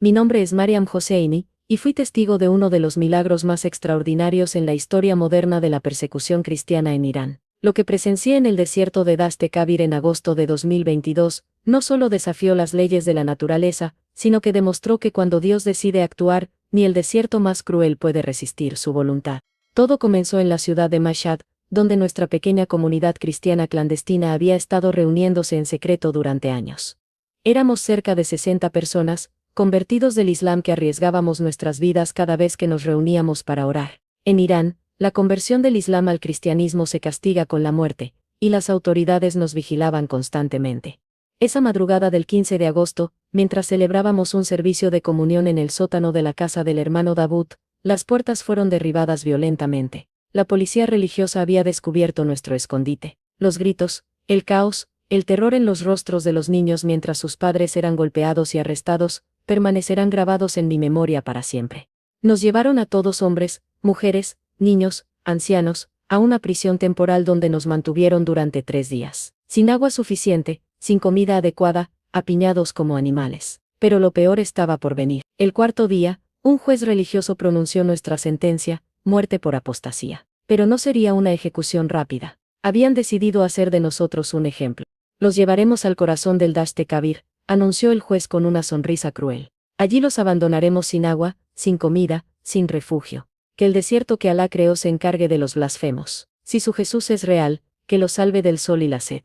Mi nombre es Mariam Hosseini, y fui testigo de uno de los milagros más extraordinarios en la historia moderna de la persecución cristiana en Irán. Lo que presencié en el desierto de Dasht-e-Kavir en agosto de 2022, no solo desafió las leyes de la naturaleza, sino que demostró que cuando Dios decide actuar, ni el desierto más cruel puede resistir su voluntad. Todo comenzó en la ciudad de Mashhad, donde nuestra pequeña comunidad cristiana clandestina había estado reuniéndose en secreto durante años. Éramos cerca de 60 personas, convertidos del Islam que arriesgábamos nuestras vidas cada vez que nos reuníamos para orar. En Irán, la conversión del Islam al cristianismo se castiga con la muerte, y las autoridades nos vigilaban constantemente. Esa madrugada del 15 de agosto, mientras celebrábamos un servicio de comunión en el sótano de la casa del hermano Davud, las puertas fueron derribadas violentamente. La policía religiosa había descubierto nuestro escondite. Los gritos, el caos, el terror en los rostros de los niños mientras sus padres eran golpeados y arrestados, permanecerán grabados en mi memoria para siempre. Nos llevaron a todos, hombres, mujeres, niños, ancianos, a una prisión temporal donde nos mantuvieron durante 3 días, sin agua suficiente, sin comida adecuada, apiñados como animales. Pero lo peor estaba por venir. El 4.º día, un juez religioso pronunció nuestra sentencia, muerte por apostasía. Pero no sería una ejecución rápida. Habían decidido hacer de nosotros un ejemplo. Los llevaremos al corazón del Dasht-e-Kavir, anunció el juez con una sonrisa cruel. Allí los abandonaremos sin agua, sin comida, sin refugio. Que el desierto que Alá creó se encargue de los blasfemos. Si su Jesús es real, que lo salve del sol y la sed.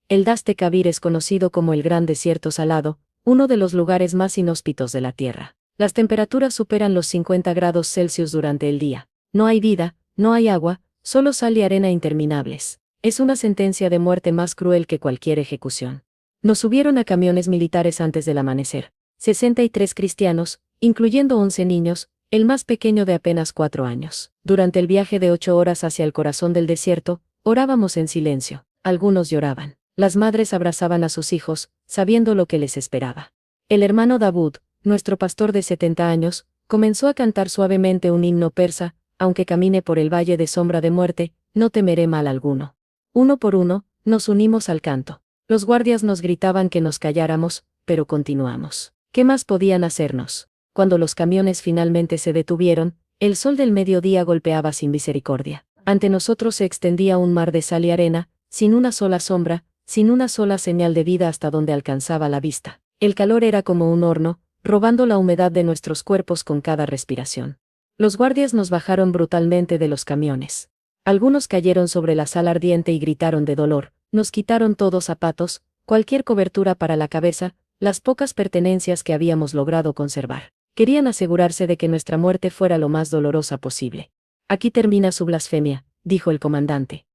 El Dasht-e-Kavir es conocido como el Gran Desierto Salado, uno de los lugares más inhóspitos de la Tierra. Las temperaturas superan los 50 grados Celsius durante el día. No hay vida, no hay agua, solo sal y arena interminables. Es una sentencia de muerte más cruel que cualquier ejecución. Nos subieron a camiones militares antes del amanecer. 63 cristianos, incluyendo 11 niños, el más pequeño de apenas 4 años. Durante el viaje de 8 horas hacia el corazón del desierto, orábamos en silencio. Algunos lloraban. Las madres abrazaban a sus hijos, sabiendo lo que les esperaba. El hermano Davud, nuestro pastor de 70 años, comenzó a cantar suavemente un himno persa: aunque camine por el valle de sombra de muerte, no temeré mal alguno. Uno por uno, nos unimos al canto. Los guardias nos gritaban que nos calláramos, pero continuamos. ¿Qué más podían hacernos? Cuando los camiones finalmente se detuvieron, el sol del mediodía golpeaba sin misericordia. Ante nosotros se extendía un mar de sal y arena, sin una sola sombra, sin una sola señal de vida hasta donde alcanzaba la vista. El calor era como un horno, robando la humedad de nuestros cuerpos con cada respiración. Los guardias nos bajaron brutalmente de los camiones. Algunos cayeron sobre la sal ardiente y gritaron de dolor. Nos quitaron todos zapatos, cualquier cobertura para la cabeza, las pocas pertenencias que habíamos logrado conservar. Querían asegurarse de que nuestra muerte fuera lo más dolorosa posible. Aquí termina su blasfemia, dijo el comandante.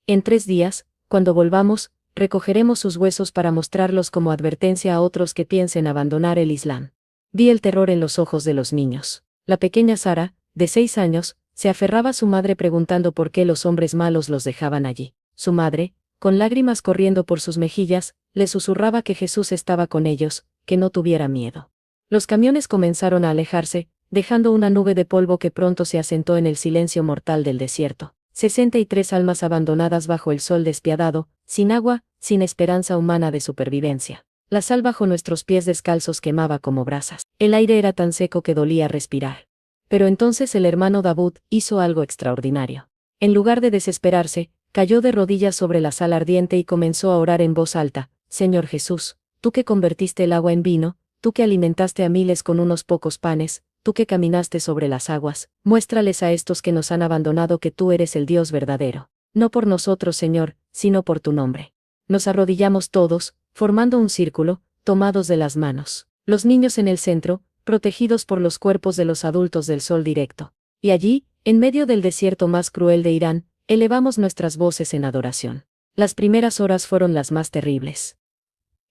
En 3 días, cuando volvamos, recogeremos sus huesos para mostrarlos como advertencia a otros que piensen abandonar el Islam. Vi el terror en los ojos de los niños. La pequeña Sara, de 6 años, se aferraba a su madre preguntando por qué los hombres malos los dejaban allí. Su madre, con lágrimas corriendo por sus mejillas, le susurraba que Jesús estaba con ellos, que no tuviera miedo. Los camiones comenzaron a alejarse, dejando una nube de polvo que pronto se asentó en el silencio mortal del desierto. 63 almas abandonadas bajo el sol despiadado, sin agua, sin esperanza humana de supervivencia. La sal bajo nuestros pies descalzos quemaba como brasas. El aire era tan seco que dolía respirar. Pero entonces el hermano Davud hizo algo extraordinario. En lugar de desesperarse, cayó de rodillas sobre la sal ardiente y comenzó a orar en voz alta: Señor Jesús, tú que convertiste el agua en vino, tú que alimentaste a miles con unos pocos panes, tú que caminaste sobre las aguas, muéstrales a estos que nos han abandonado que tú eres el Dios verdadero. No por nosotros, Señor, sino por tu nombre. Nos arrodillamos todos, formando un círculo, tomados de las manos. Los niños en el centro, protegidos por los cuerpos de los adultos del sol directo. Y allí, en medio del desierto más cruel de Irán, elevamos nuestras voces en adoración. Las primeras horas fueron las más terribles.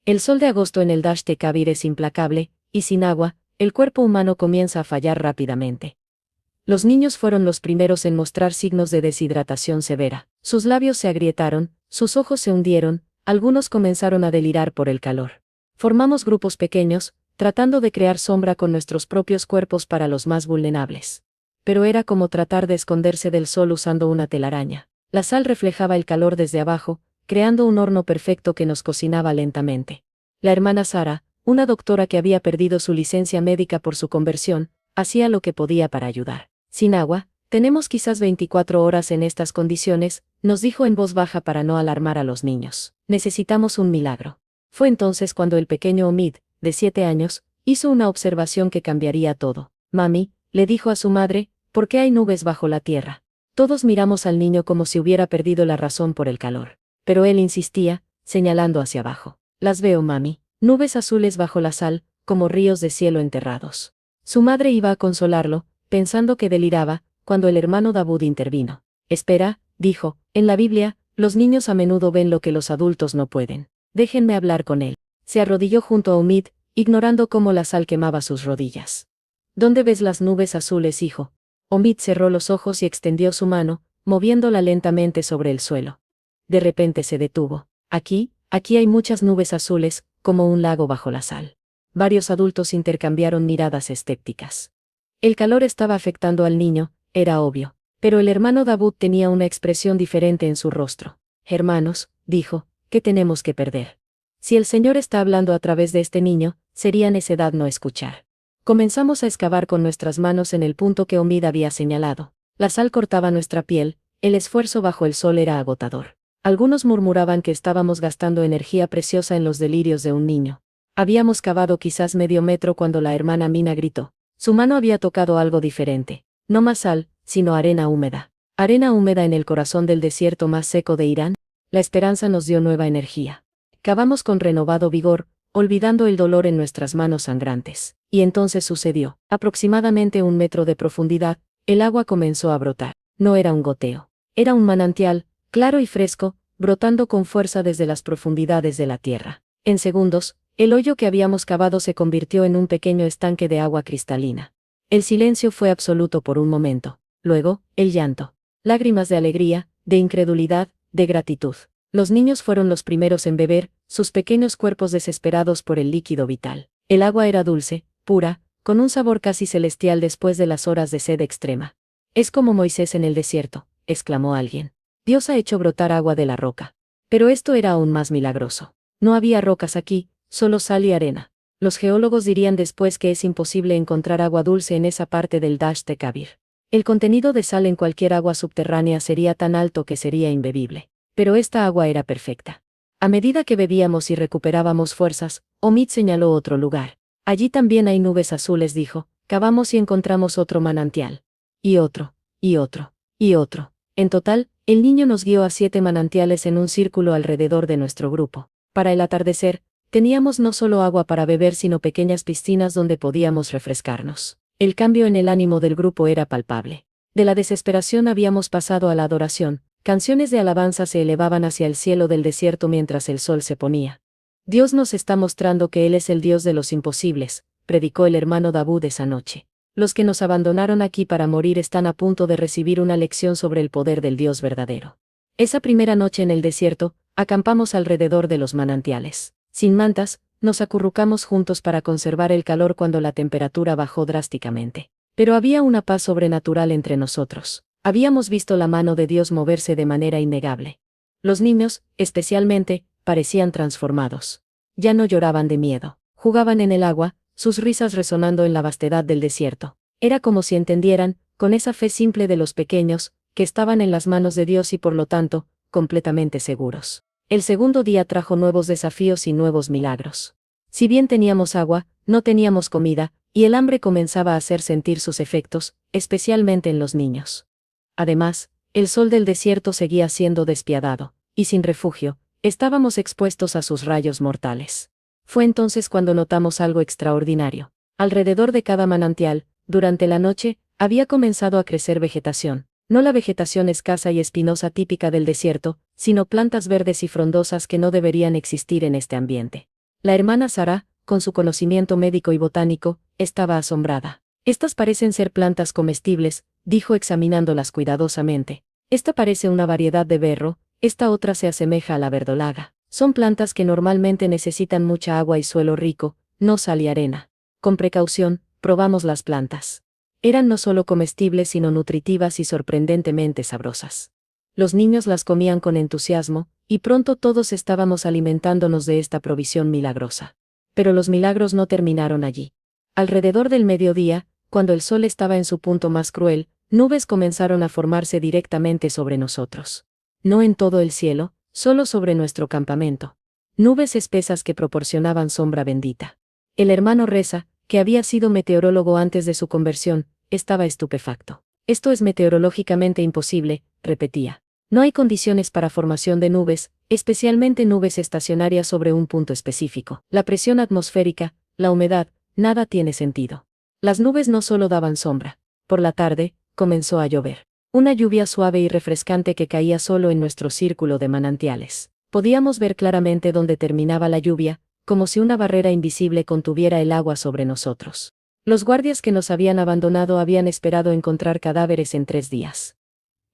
El sol de agosto en el Dasht-e-Kavir es implacable, y sin agua, el cuerpo humano comienza a fallar rápidamente. Los niños fueron los primeros en mostrar signos de deshidratación severa. Sus labios se agrietaron, sus ojos se hundieron, algunos comenzaron a delirar por el calor. Formamos grupos pequeños, tratando de crear sombra con nuestros propios cuerpos para los más vulnerables. Pero era como tratar de esconderse del sol usando una telaraña. La sal reflejaba el calor desde abajo, creando un horno perfecto que nos cocinaba lentamente. La hermana Sara, Una doctora que había perdido su licencia médica por su conversión, hacía lo que podía para ayudar. Sin agua, tenemos quizás 24 horas en estas condiciones, nos dijo en voz baja para no alarmar a los niños. Necesitamos un milagro. Fue entonces cuando el pequeño Omid, de 7 años, hizo una observación que cambiaría todo. Mami, le dijo a su madre, ¿por qué hay nubes bajo la tierra? Todos miramos al niño como si hubiera perdido la razón por el calor. Pero él insistía, señalando hacia abajo. Las veo, mami. Nubes azules bajo la sal, como ríos de cielo enterrados. Su madre iba a consolarlo, pensando que deliraba, cuando el hermano Dawood intervino. Espera, dijo, en la Biblia, los niños a menudo ven lo que los adultos no pueden. Déjenme hablar con él. Se arrodilló junto a Omid, ignorando cómo la sal quemaba sus rodillas. ¿Dónde ves las nubes azules, hijo? Omid cerró los ojos y extendió su mano, moviéndola lentamente sobre el suelo. De repente se detuvo. Aquí hay muchas nubes azules, como un lago bajo la sal. Varios adultos intercambiaron miradas escépticas. El calor estaba afectando al niño, era obvio. Pero el hermano Dawood tenía una expresión diferente en su rostro. Hermanos, dijo, ¿qué tenemos que perder? Si el Señor está hablando a través de este niño, sería necedad no escuchar. Comenzamos a excavar con nuestras manos en el punto que Omid había señalado. La sal cortaba nuestra piel, el esfuerzo bajo el sol era agotador. Algunos murmuraban que estábamos gastando energía preciosa en los delirios de un niño. Habíamos cavado quizás medio metro cuando la hermana Mina gritó. Su mano había tocado algo diferente. No más sal, sino arena húmeda. Arena húmeda en el corazón del desierto más seco de Irán. La esperanza nos dio nueva energía. Cavamos con renovado vigor, olvidando el dolor en nuestras manos sangrantes. Y entonces sucedió. Aproximadamente 1 metro de profundidad, el agua comenzó a brotar. No era un goteo. Era un manantial, claro y fresco, brotando con fuerza desde las profundidades de la tierra. En segundos, el hoyo que habíamos cavado se convirtió en un pequeño estanque de agua cristalina. El silencio fue absoluto por un momento. Luego, el llanto. Lágrimas de alegría, de incredulidad, de gratitud. Los niños fueron los primeros en beber, sus pequeños cuerpos desesperados por el líquido vital. El agua era dulce, pura, con un sabor casi celestial después de las horas de sed extrema. Es como Moisés en el desierto, exclamó alguien. Dios ha hecho brotar agua de la roca. Pero esto era aún más milagroso. No había rocas aquí, solo sal y arena. Los geólogos dirían después que es imposible encontrar agua dulce en esa parte del Dasht Kabir. El contenido de sal en cualquier agua subterránea sería tan alto que sería imbebible. Pero esta agua era perfecta. A medida que bebíamos y recuperábamos fuerzas, Omid señaló otro lugar. Allí también hay nubes azules, dijo. Cavamos y encontramos otro manantial. Y otro, y otro, y otro. En total, el niño nos guió a 7 manantiales en un círculo alrededor de nuestro grupo. Para el atardecer, teníamos no solo agua para beber sino pequeñas piscinas donde podíamos refrescarnos. El cambio en el ánimo del grupo era palpable. De la desesperación habíamos pasado a la adoración. Canciones de alabanza se elevaban hacia el cielo del desierto mientras el sol se ponía. Dios nos está mostrando que Él es el Dios de los imposibles, predicó el hermano Dawood esa noche. Los que nos abandonaron aquí para morir están a punto de recibir una lección sobre el poder del Dios verdadero. Esa primera noche en el desierto, acampamos alrededor de los manantiales. Sin mantas, nos acurrucamos juntos para conservar el calor cuando la temperatura bajó drásticamente. Pero había una paz sobrenatural entre nosotros. Habíamos visto la mano de Dios moverse de manera innegable. Los niños, especialmente, parecían transformados. Ya no lloraban de miedo. Jugaban en el agua, sus risas resonando en la vastedad del desierto. Era como si entendieran, con esa fe simple de los pequeños, que estaban en las manos de Dios y por lo tanto, completamente seguros. El segundo día trajo nuevos desafíos y nuevos milagros. Si bien teníamos agua, no teníamos comida, y el hambre comenzaba a hacer sentir sus efectos, especialmente en los niños. Además, el sol del desierto seguía siendo despiadado, y sin refugio, estábamos expuestos a sus rayos mortales. Fue entonces cuando notamos algo extraordinario. Alrededor de cada manantial, durante la noche, había comenzado a crecer vegetación. No la vegetación escasa y espinosa típica del desierto, sino plantas verdes y frondosas que no deberían existir en este ambiente. La hermana Sara, con su conocimiento médico y botánico, estaba asombrada. Estas parecen ser plantas comestibles, dijo examinándolas cuidadosamente. Esta parece una variedad de berro, esta otra se asemeja a la verdolaga. Son plantas que normalmente necesitan mucha agua y suelo rico, no sal y arena. Con precaución, probamos las plantas. Eran no solo comestibles sino nutritivas y sorprendentemente sabrosas. Los niños las comían con entusiasmo, y pronto todos estábamos alimentándonos de esta provisión milagrosa. Pero los milagros no terminaron allí. Alrededor del mediodía, cuando el sol estaba en su punto más cruel, nubes comenzaron a formarse directamente sobre nosotros. No en todo el cielo, solo sobre nuestro campamento. Nubes espesas que proporcionaban sombra bendita. El hermano Reza, que había sido meteorólogo antes de su conversión, estaba estupefacto. Esto es meteorológicamente imposible, repetía. No hay condiciones para formación de nubes, especialmente nubes estacionarias sobre un punto específico. La presión atmosférica, la humedad, nada tiene sentido. Las nubes no solo daban sombra. Por la tarde, comenzó a llover. Una lluvia suave y refrescante que caía solo en nuestro círculo de manantiales. Podíamos ver claramente dónde terminaba la lluvia, como si una barrera invisible contuviera el agua sobre nosotros. Los guardias que nos habían abandonado habían esperado encontrar cadáveres en 3 días.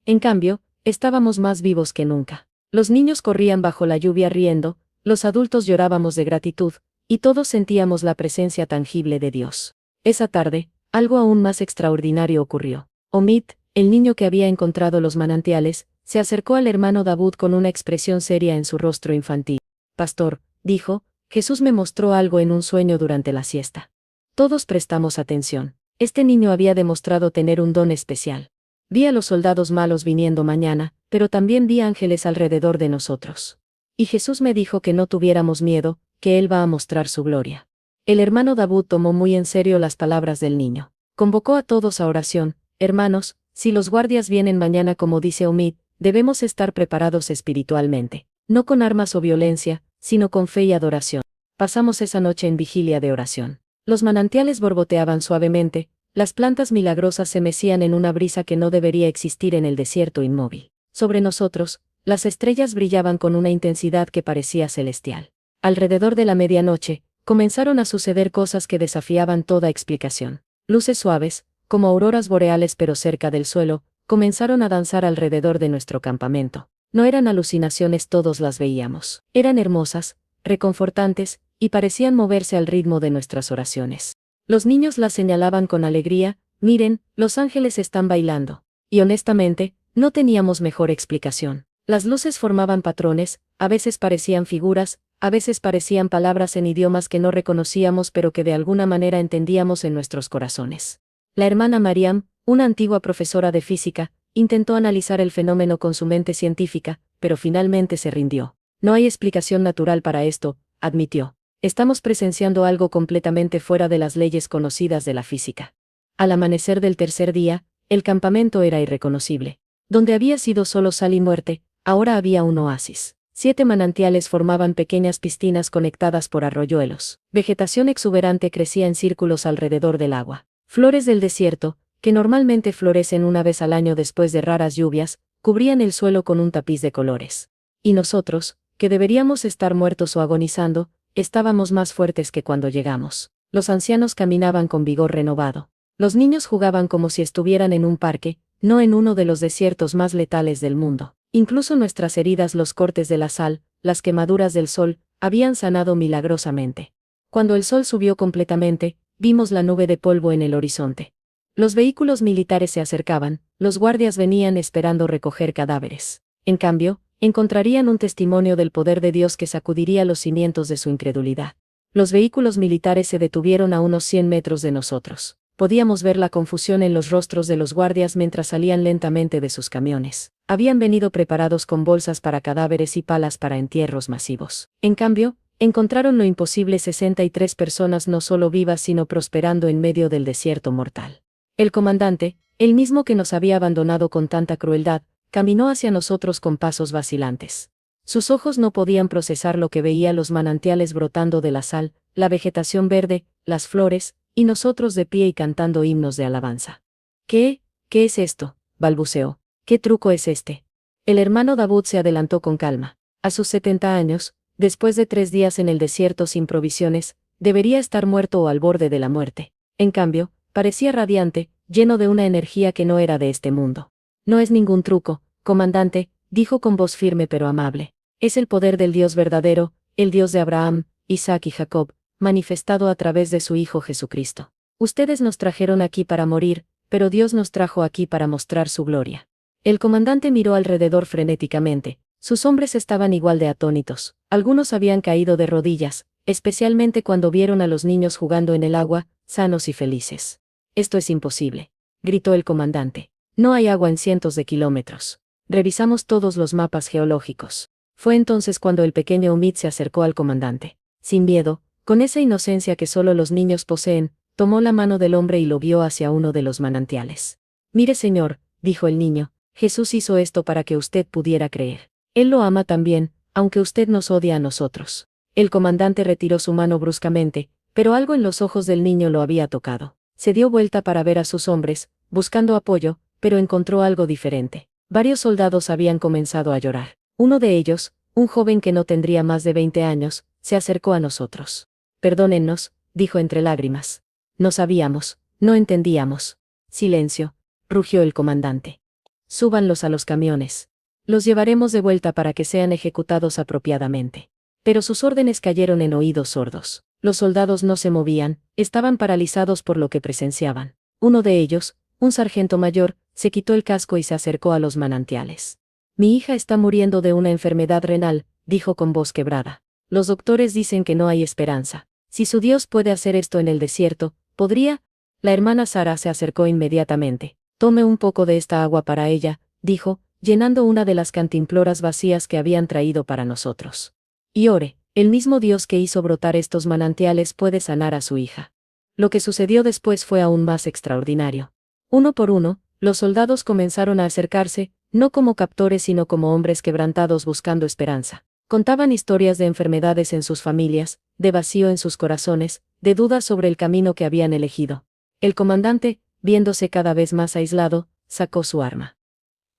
En cambio, estábamos más vivos que nunca. Los niños corrían bajo la lluvia riendo, los adultos llorábamos de gratitud, y todos sentíamos la presencia tangible de Dios. Esa tarde, algo aún más extraordinario ocurrió. Omid, el niño que había encontrado los manantiales, se acercó al hermano Davud con una expresión seria en su rostro infantil. Pastor, dijo, Jesús me mostró algo en un sueño durante la siesta. Todos prestamos atención. Este niño había demostrado tener un don especial. Vi a los soldados malos viniendo mañana, pero también vi ángeles alrededor de nosotros. Y Jesús me dijo que no tuviéramos miedo, que Él va a mostrar su gloria. El hermano Davud tomó muy en serio las palabras del niño. Convocó a todos a oración. Hermanos, si los guardias vienen mañana como dice Omid, debemos estar preparados espiritualmente. No con armas o violencia, sino con fe y adoración. Pasamos esa noche en vigilia de oración. Los manantiales borboteaban suavemente, las plantas milagrosas se mecían en una brisa que no debería existir en el desierto inmóvil. Sobre nosotros, las estrellas brillaban con una intensidad que parecía celestial. Alrededor de la medianoche, comenzaron a suceder cosas que desafiaban toda explicación. Luces suaves, como auroras boreales pero cerca del suelo, comenzaron a danzar alrededor de nuestro campamento. No eran alucinaciones, todos las veíamos. Eran hermosas, reconfortantes, y parecían moverse al ritmo de nuestras oraciones. Los niños las señalaban con alegría, miren, los ángeles están bailando. Y honestamente, no teníamos mejor explicación. Las luces formaban patrones, a veces parecían figuras, a veces parecían palabras en idiomas que no reconocíamos pero que de alguna manera entendíamos en nuestros corazones. La hermana Mariam, una antigua profesora de física, intentó analizar el fenómeno con su mente científica, pero finalmente se rindió. No hay explicación natural para esto, admitió. Estamos presenciando algo completamente fuera de las leyes conocidas de la física. Al amanecer del tercer día, el campamento era irreconocible. Donde había sido solo sal y muerte, ahora había un oasis. 7 manantiales formaban pequeñas piscinas conectadas por arroyuelos. Vegetación exuberante crecía en círculos alrededor del agua. Flores del desierto, que normalmente florecen una vez al año después de raras lluvias, cubrían el suelo con un tapiz de colores. Y nosotros, que deberíamos estar muertos o agonizando, estábamos más fuertes que cuando llegamos. Los ancianos caminaban con vigor renovado. Los niños jugaban como si estuvieran en un parque, no en uno de los desiertos más letales del mundo. Incluso nuestras heridas, los cortes de la sal, las quemaduras del sol, habían sanado milagrosamente. Cuando el sol subió completamente, vimos la nube de polvo en el horizonte. Los vehículos militares se acercaban, los guardias venían esperando recoger cadáveres. En cambio, encontrarían un testimonio del poder de Dios que sacudiría los cimientos de su incredulidad. Los vehículos militares se detuvieron a unos 100 metros de nosotros. Podíamos ver la confusión en los rostros de los guardias mientras salían lentamente de sus camiones. Habían venido preparados con bolsas para cadáveres y palas para entierros masivos. En cambio, encontraron lo imposible: 63 personas no solo vivas sino prosperando en medio del desierto mortal. El comandante, el mismo que nos había abandonado con tanta crueldad, caminó hacia nosotros con pasos vacilantes. Sus ojos no podían procesar lo que veía: los manantiales brotando de la sal, la vegetación verde, las flores, y nosotros de pie y cantando himnos de alabanza. ¿Qué es esto?, balbuceó. ¿Qué truco es este? El hermano Davud se adelantó con calma. A sus 70 años, después de 3 días en el desierto sin provisiones, debería estar muerto o al borde de la muerte. En cambio, parecía radiante, lleno de una energía que no era de este mundo. No es ningún truco, comandante, dijo con voz firme pero amable. Es el poder del Dios verdadero, el Dios de Abraham, Isaac y Jacob, manifestado a través de su Hijo Jesucristo. Ustedes nos trajeron aquí para morir, pero Dios nos trajo aquí para mostrar su gloria. El comandante miró alrededor frenéticamente. Sus hombres estaban igual de atónitos. Algunos habían caído de rodillas, especialmente cuando vieron a los niños jugando en el agua, sanos y felices. Esto es imposible, gritó el comandante. No hay agua en cientos de kilómetros. Revisamos todos los mapas geológicos. Fue entonces cuando el pequeño Umid se acercó al comandante. Sin miedo, con esa inocencia que solo los niños poseen, tomó la mano del hombre y lo guió hacia uno de los manantiales. Mire, señor, dijo el niño, Jesús hizo esto para que usted pudiera creer. Él lo ama también, aunque usted nos odia a nosotros. El comandante retiró su mano bruscamente, pero algo en los ojos del niño lo había tocado. Se dio vuelta para ver a sus hombres, buscando apoyo, pero encontró algo diferente. Varios soldados habían comenzado a llorar. Uno de ellos, un joven que no tendría más de 20 años, se acercó a nosotros. Perdónennos, dijo entre lágrimas. No sabíamos, no entendíamos. Silencio, rugió el comandante. Súbanlos a los camiones. Los llevaremos de vuelta para que sean ejecutados apropiadamente. Pero sus órdenes cayeron en oídos sordos. Los soldados no se movían, estaban paralizados por lo que presenciaban. Uno de ellos, un sargento mayor, se quitó el casco y se acercó a los manantiales. Mi hija está muriendo de una enfermedad renal, dijo con voz quebrada. Los doctores dicen que no hay esperanza. Si su Dios puede hacer esto en el desierto, ¿podría? La hermana Sara se acercó inmediatamente. Tome un poco de esta agua para ella, dijo, llenando una de las cantimploras vacías que habían traído para nosotros. Y ore, el mismo Dios que hizo brotar estos manantiales puede sanar a su hija. Lo que sucedió después fue aún más extraordinario. Uno por uno, los soldados comenzaron a acercarse, no como captores sino como hombres quebrantados buscando esperanza. Contaban historias de enfermedades en sus familias, de vacío en sus corazones, de dudas sobre el camino que habían elegido. El comandante, viéndose cada vez más aislado, sacó su arma.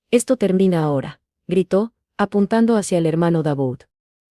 Esto termina ahora, gritó, apuntando hacia el hermano Daboud.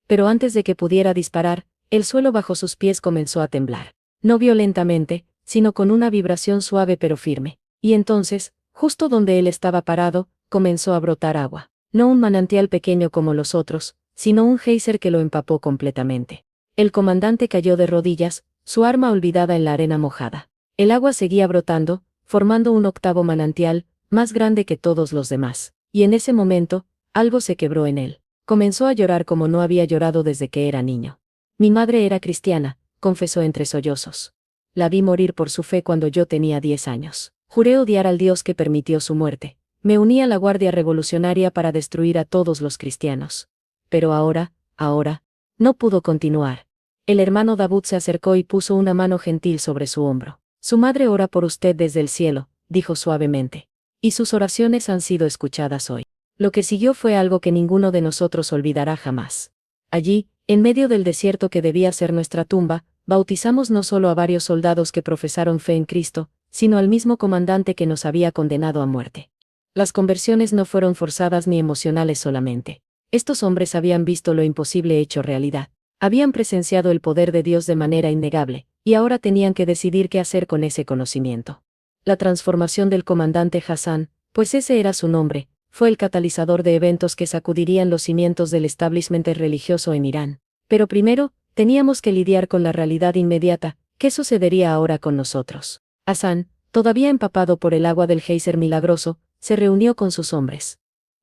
Pero antes de que pudiera disparar, el suelo bajo sus pies comenzó a temblar. No violentamente, sino con una vibración suave pero firme. Y entonces, justo donde él estaba parado, comenzó a brotar agua. No un manantial pequeño como los otros, sino un geyser que lo empapó completamente. El comandante cayó de rodillas, su arma olvidada en la arena mojada. El agua seguía brotando, formando un octavo manantial, más grande que todos los demás. Y en ese momento, algo se quebró en él. Comenzó a llorar como no había llorado desde que era niño. Mi madre era cristiana, confesó entre sollozos. La vi morir por su fe cuando yo tenía 10 años. Juré odiar al Dios que permitió su muerte. Me uní a la Guardia Revolucionaria para destruir a todos los cristianos. Pero ahora, no pudo continuar. El hermano Daboud se acercó y puso una mano gentil sobre su hombro. Su madre ora por usted desde el cielo, dijo suavemente. Y sus oraciones han sido escuchadas hoy. Lo que siguió fue algo que ninguno de nosotros olvidará jamás. Allí, en medio del desierto que debía ser nuestra tumba, bautizamos no solo a varios soldados que profesaron fe en Cristo, sino al mismo comandante que nos había condenado a muerte. Las conversiones no fueron forzadas ni emocionales solamente. Estos hombres habían visto lo imposible hecho realidad. Habían presenciado el poder de Dios de manera innegable, y ahora tenían que decidir qué hacer con ese conocimiento. La transformación del comandante Hassan, pues ese era su nombre, fue el catalizador de eventos que sacudirían los cimientos del establishment religioso en Irán. Pero primero, teníamos que lidiar con la realidad inmediata. ¿Qué sucedería ahora con nosotros? Hassan, todavía empapado por el agua del geyser milagroso, se reunió con sus hombres.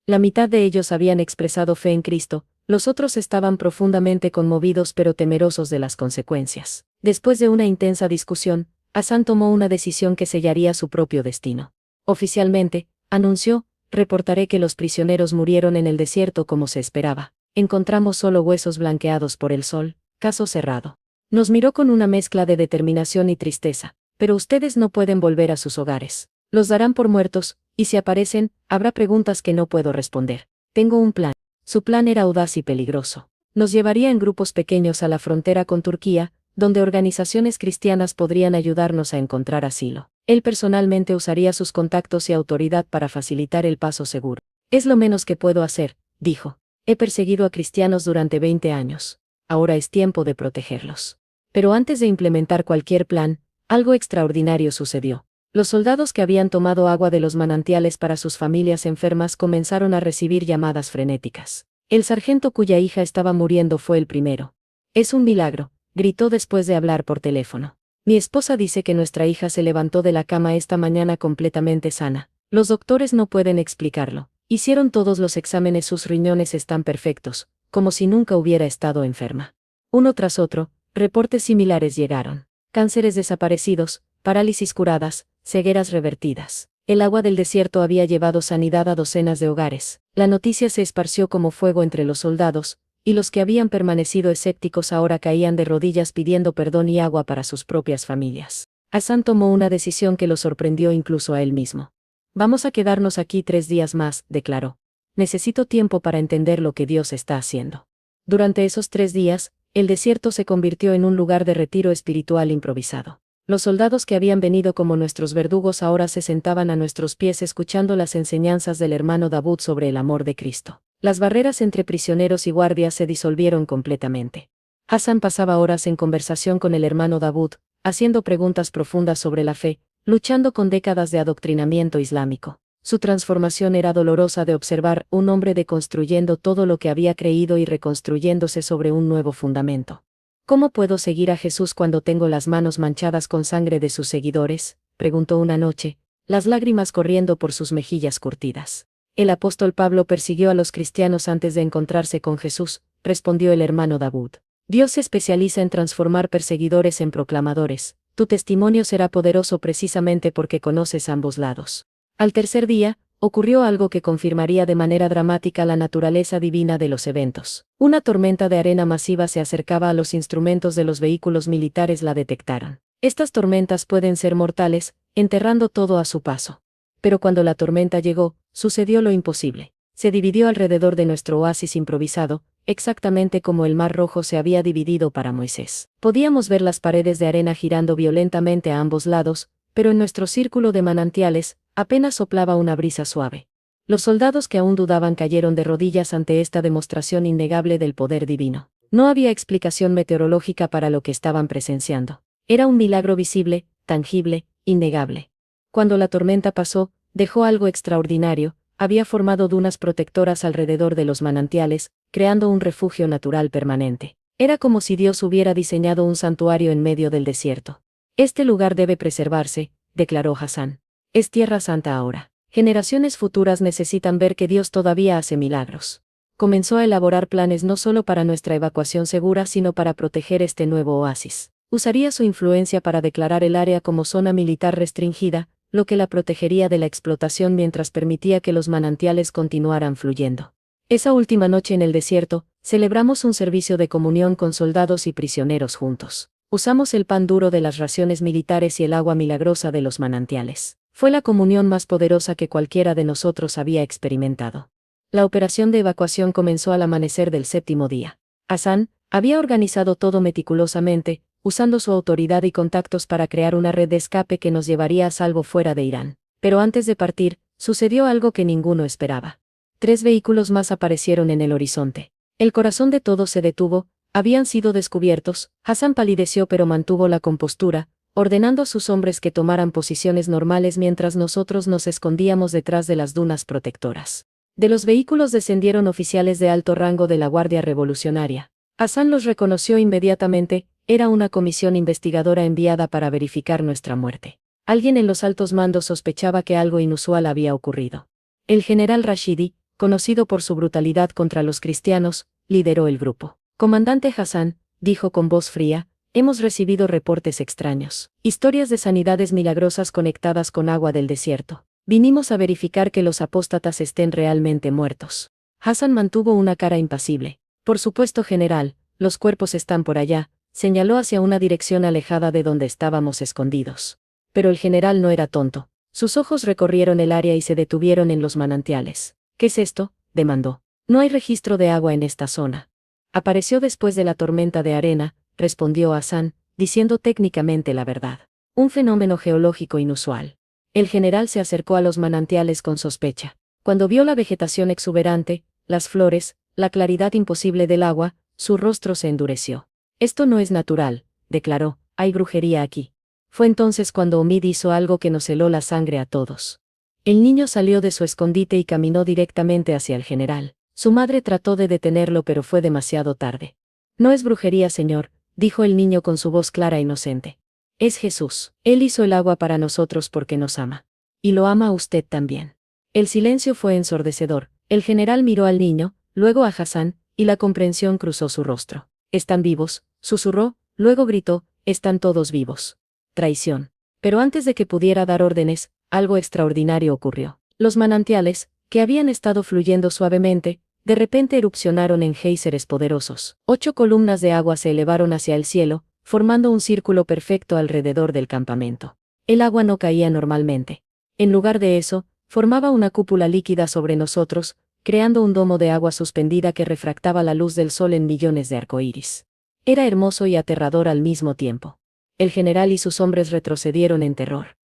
La mitad de ellos habían expresado fe en Cristo, los otros estaban profundamente conmovidos pero temerosos de las consecuencias. Después de una intensa discusión, Hassan tomó una decisión que sellaría su propio destino. Oficialmente, anunció, reportaré que los prisioneros murieron en el desierto como se esperaba. Encontramos solo huesos blanqueados por el sol, caso cerrado. Nos miró con una mezcla de determinación y tristeza. Pero ustedes no pueden volver a sus hogares. Los darán por muertos, y si aparecen, habrá preguntas que no puedo responder. Tengo un plan. Su plan era audaz y peligroso. Nos llevaría en grupos pequeños a la frontera con Turquía, donde organizaciones cristianas podrían ayudarnos a encontrar asilo. Él personalmente usaría sus contactos y autoridad para facilitar el paso seguro. Es lo menos que puedo hacer, dijo. He perseguido a cristianos durante 20 años. Ahora es tiempo de protegerlos. Pero antes de implementar cualquier plan, algo extraordinario sucedió. Los soldados que habían tomado agua de los manantiales para sus familias enfermas comenzaron a recibir llamadas frenéticas. El sargento cuya hija estaba muriendo fue el primero. Es un milagro, gritó después de hablar por teléfono. Mi esposa dice que nuestra hija se levantó de la cama esta mañana completamente sana. Los doctores no pueden explicarlo. Hicieron todos los exámenes, sus riñones están perfectos, como si nunca hubiera estado enferma. Uno tras otro, Reportes similares llegaron. Cánceres desaparecidos, parálisis curadas, cegueras revertidas. El agua del desierto había llevado sanidad a docenas de hogares. La noticia se esparció como fuego entre los soldados, y los que habían permanecido escépticos ahora caían de rodillas pidiendo perdón y agua para sus propias familias. Hasán tomó una decisión que lo sorprendió incluso a él mismo. Vamos a quedarnos aquí 3 días más, declaró. Necesito tiempo para entender lo que Dios está haciendo. Durante esos 3 días, el desierto se convirtió en un lugar de retiro espiritual improvisado. Los soldados que habían venido como nuestros verdugos ahora se sentaban a nuestros pies escuchando las enseñanzas del hermano Davud sobre el amor de Cristo. Las barreras entre prisioneros y guardias se disolvieron completamente. Hasán pasaba horas en conversación con el hermano Davud, haciendo preguntas profundas sobre la fe, luchando con décadas de adoctrinamiento islámico. Su transformación era dolorosa de observar, un hombre deconstruyendo todo lo que había creído y reconstruyéndose sobre un nuevo fundamento. ¿Cómo puedo seguir a Jesús cuando tengo las manos manchadas con sangre de sus seguidores?, preguntó una noche, las lágrimas corriendo por sus mejillas curtidas. El apóstol Pablo persiguió a los cristianos antes de encontrarse con Jesús, respondió el hermano Davud. Dios se especializa en transformar perseguidores en proclamadores. Tu testimonio será poderoso precisamente porque conoces ambos lados. Al tercer día, ocurrió algo que confirmaría de manera dramática la naturaleza divina de los eventos. Una tormenta de arena masiva se acercaba a los instrumentos de los vehículos militares, la detectaron. Estas tormentas pueden ser mortales, enterrando todo a su paso. Pero cuando la tormenta llegó, sucedió lo imposible. Se dividió alrededor de nuestro oasis improvisado, exactamente como el Mar Rojo se había dividido para Moisés. Podíamos ver las paredes de arena girando violentamente a ambos lados, pero en nuestro círculo de manantiales, apenas soplaba una brisa suave. Los soldados que aún dudaban cayeron de rodillas ante esta demostración innegable del poder divino. No había explicación meteorológica para lo que estaban presenciando. Era un milagro visible, tangible, innegable. Cuando la tormenta pasó, dejó algo extraordinario, había formado dunas protectoras alrededor de los manantiales, creando un refugio natural permanente. Era como si Dios hubiera diseñado un santuario en medio del desierto. Este lugar debe preservarse, declaró Hasán. Es tierra santa ahora. Generaciones futuras necesitan ver que Dios todavía hace milagros. Comenzó a elaborar planes no solo para nuestra evacuación segura, sino para proteger este nuevo oasis. Usaría su influencia para declarar el área como zona militar restringida, lo que la protegería de la explotación mientras permitía que los manantiales continuaran fluyendo. Esa última noche en el desierto, celebramos un servicio de comunión con soldados y prisioneros juntos. Usamos el pan duro de las raciones militares y el agua milagrosa de los manantiales. Fue la comunión más poderosa que cualquiera de nosotros había experimentado. La operación de evacuación comenzó al amanecer del 7º día. Hasán había organizado todo meticulosamente, usando su autoridad y contactos para crear una red de escape que nos llevaría a salvo fuera de Irán. Pero antes de partir, sucedió algo que ninguno esperaba. 3 vehículos más aparecieron en el horizonte. El corazón de todos se detuvo. Habían sido descubiertos. Hasán palideció pero mantuvo la compostura, ordenando a sus hombres que tomaran posiciones normales mientras nosotros nos escondíamos detrás de las dunas protectoras. De los vehículos descendieron oficiales de alto rango de la Guardia Revolucionaria. Hasán los reconoció inmediatamente. Era una comisión investigadora enviada para verificar nuestra muerte. Alguien en los altos mandos sospechaba que algo inusual había ocurrido. El general Rashidi, conocido por su brutalidad contra los cristianos, lideró el grupo. Comandante Hasán, dijo con voz fría, hemos recibido reportes extraños. Historias de sanidades milagrosas conectadas con agua del desierto. Vinimos a verificar que los apóstatas estén realmente muertos. Hasán mantuvo una cara impasible. Por supuesto, general, los cuerpos están por allá, señaló hacia una dirección alejada de donde estábamos escondidos. Pero el general no era tonto. Sus ojos recorrieron el área y se detuvieron en los manantiales. ¿Qué es esto?, demandó. No hay registro de agua en esta zona. Apareció después de la tormenta de arena, respondió Hasán, diciendo técnicamente la verdad. Un fenómeno geológico inusual. El general se acercó a los manantiales con sospecha. Cuando vio la vegetación exuberante, las flores, la claridad imposible del agua, su rostro se endureció. Esto no es natural, declaró, hay brujería aquí. Fue entonces cuando Omid hizo algo que nos heló la sangre a todos. El niño salió de su escondite y caminó directamente hacia el general. Su madre trató de detenerlo pero fue demasiado tarde. No es brujería, señor, dijo el niño con su voz clara e inocente. Es Jesús. Él hizo el agua para nosotros porque nos ama. Y lo ama a usted también. El silencio fue ensordecedor. El general miró al niño, luego a Hasán, y la comprensión cruzó su rostro. ¿Están vivos?, susurró, Luego gritó, «Están todos vivos». Traición. Pero antes de que pudiera dar órdenes, algo extraordinario ocurrió. Los manantiales, que habían estado fluyendo suavemente, de repente erupcionaron en géiseres poderosos. 8 columnas de agua se elevaron hacia el cielo, formando un círculo perfecto alrededor del campamento. El agua no caía normalmente. En lugar de eso, formaba una cúpula líquida sobre nosotros, creando un domo de agua suspendida que refractaba la luz del sol en millones de arcoíris. Era hermoso y aterrador al mismo tiempo. El general y sus hombres retrocedieron en terror.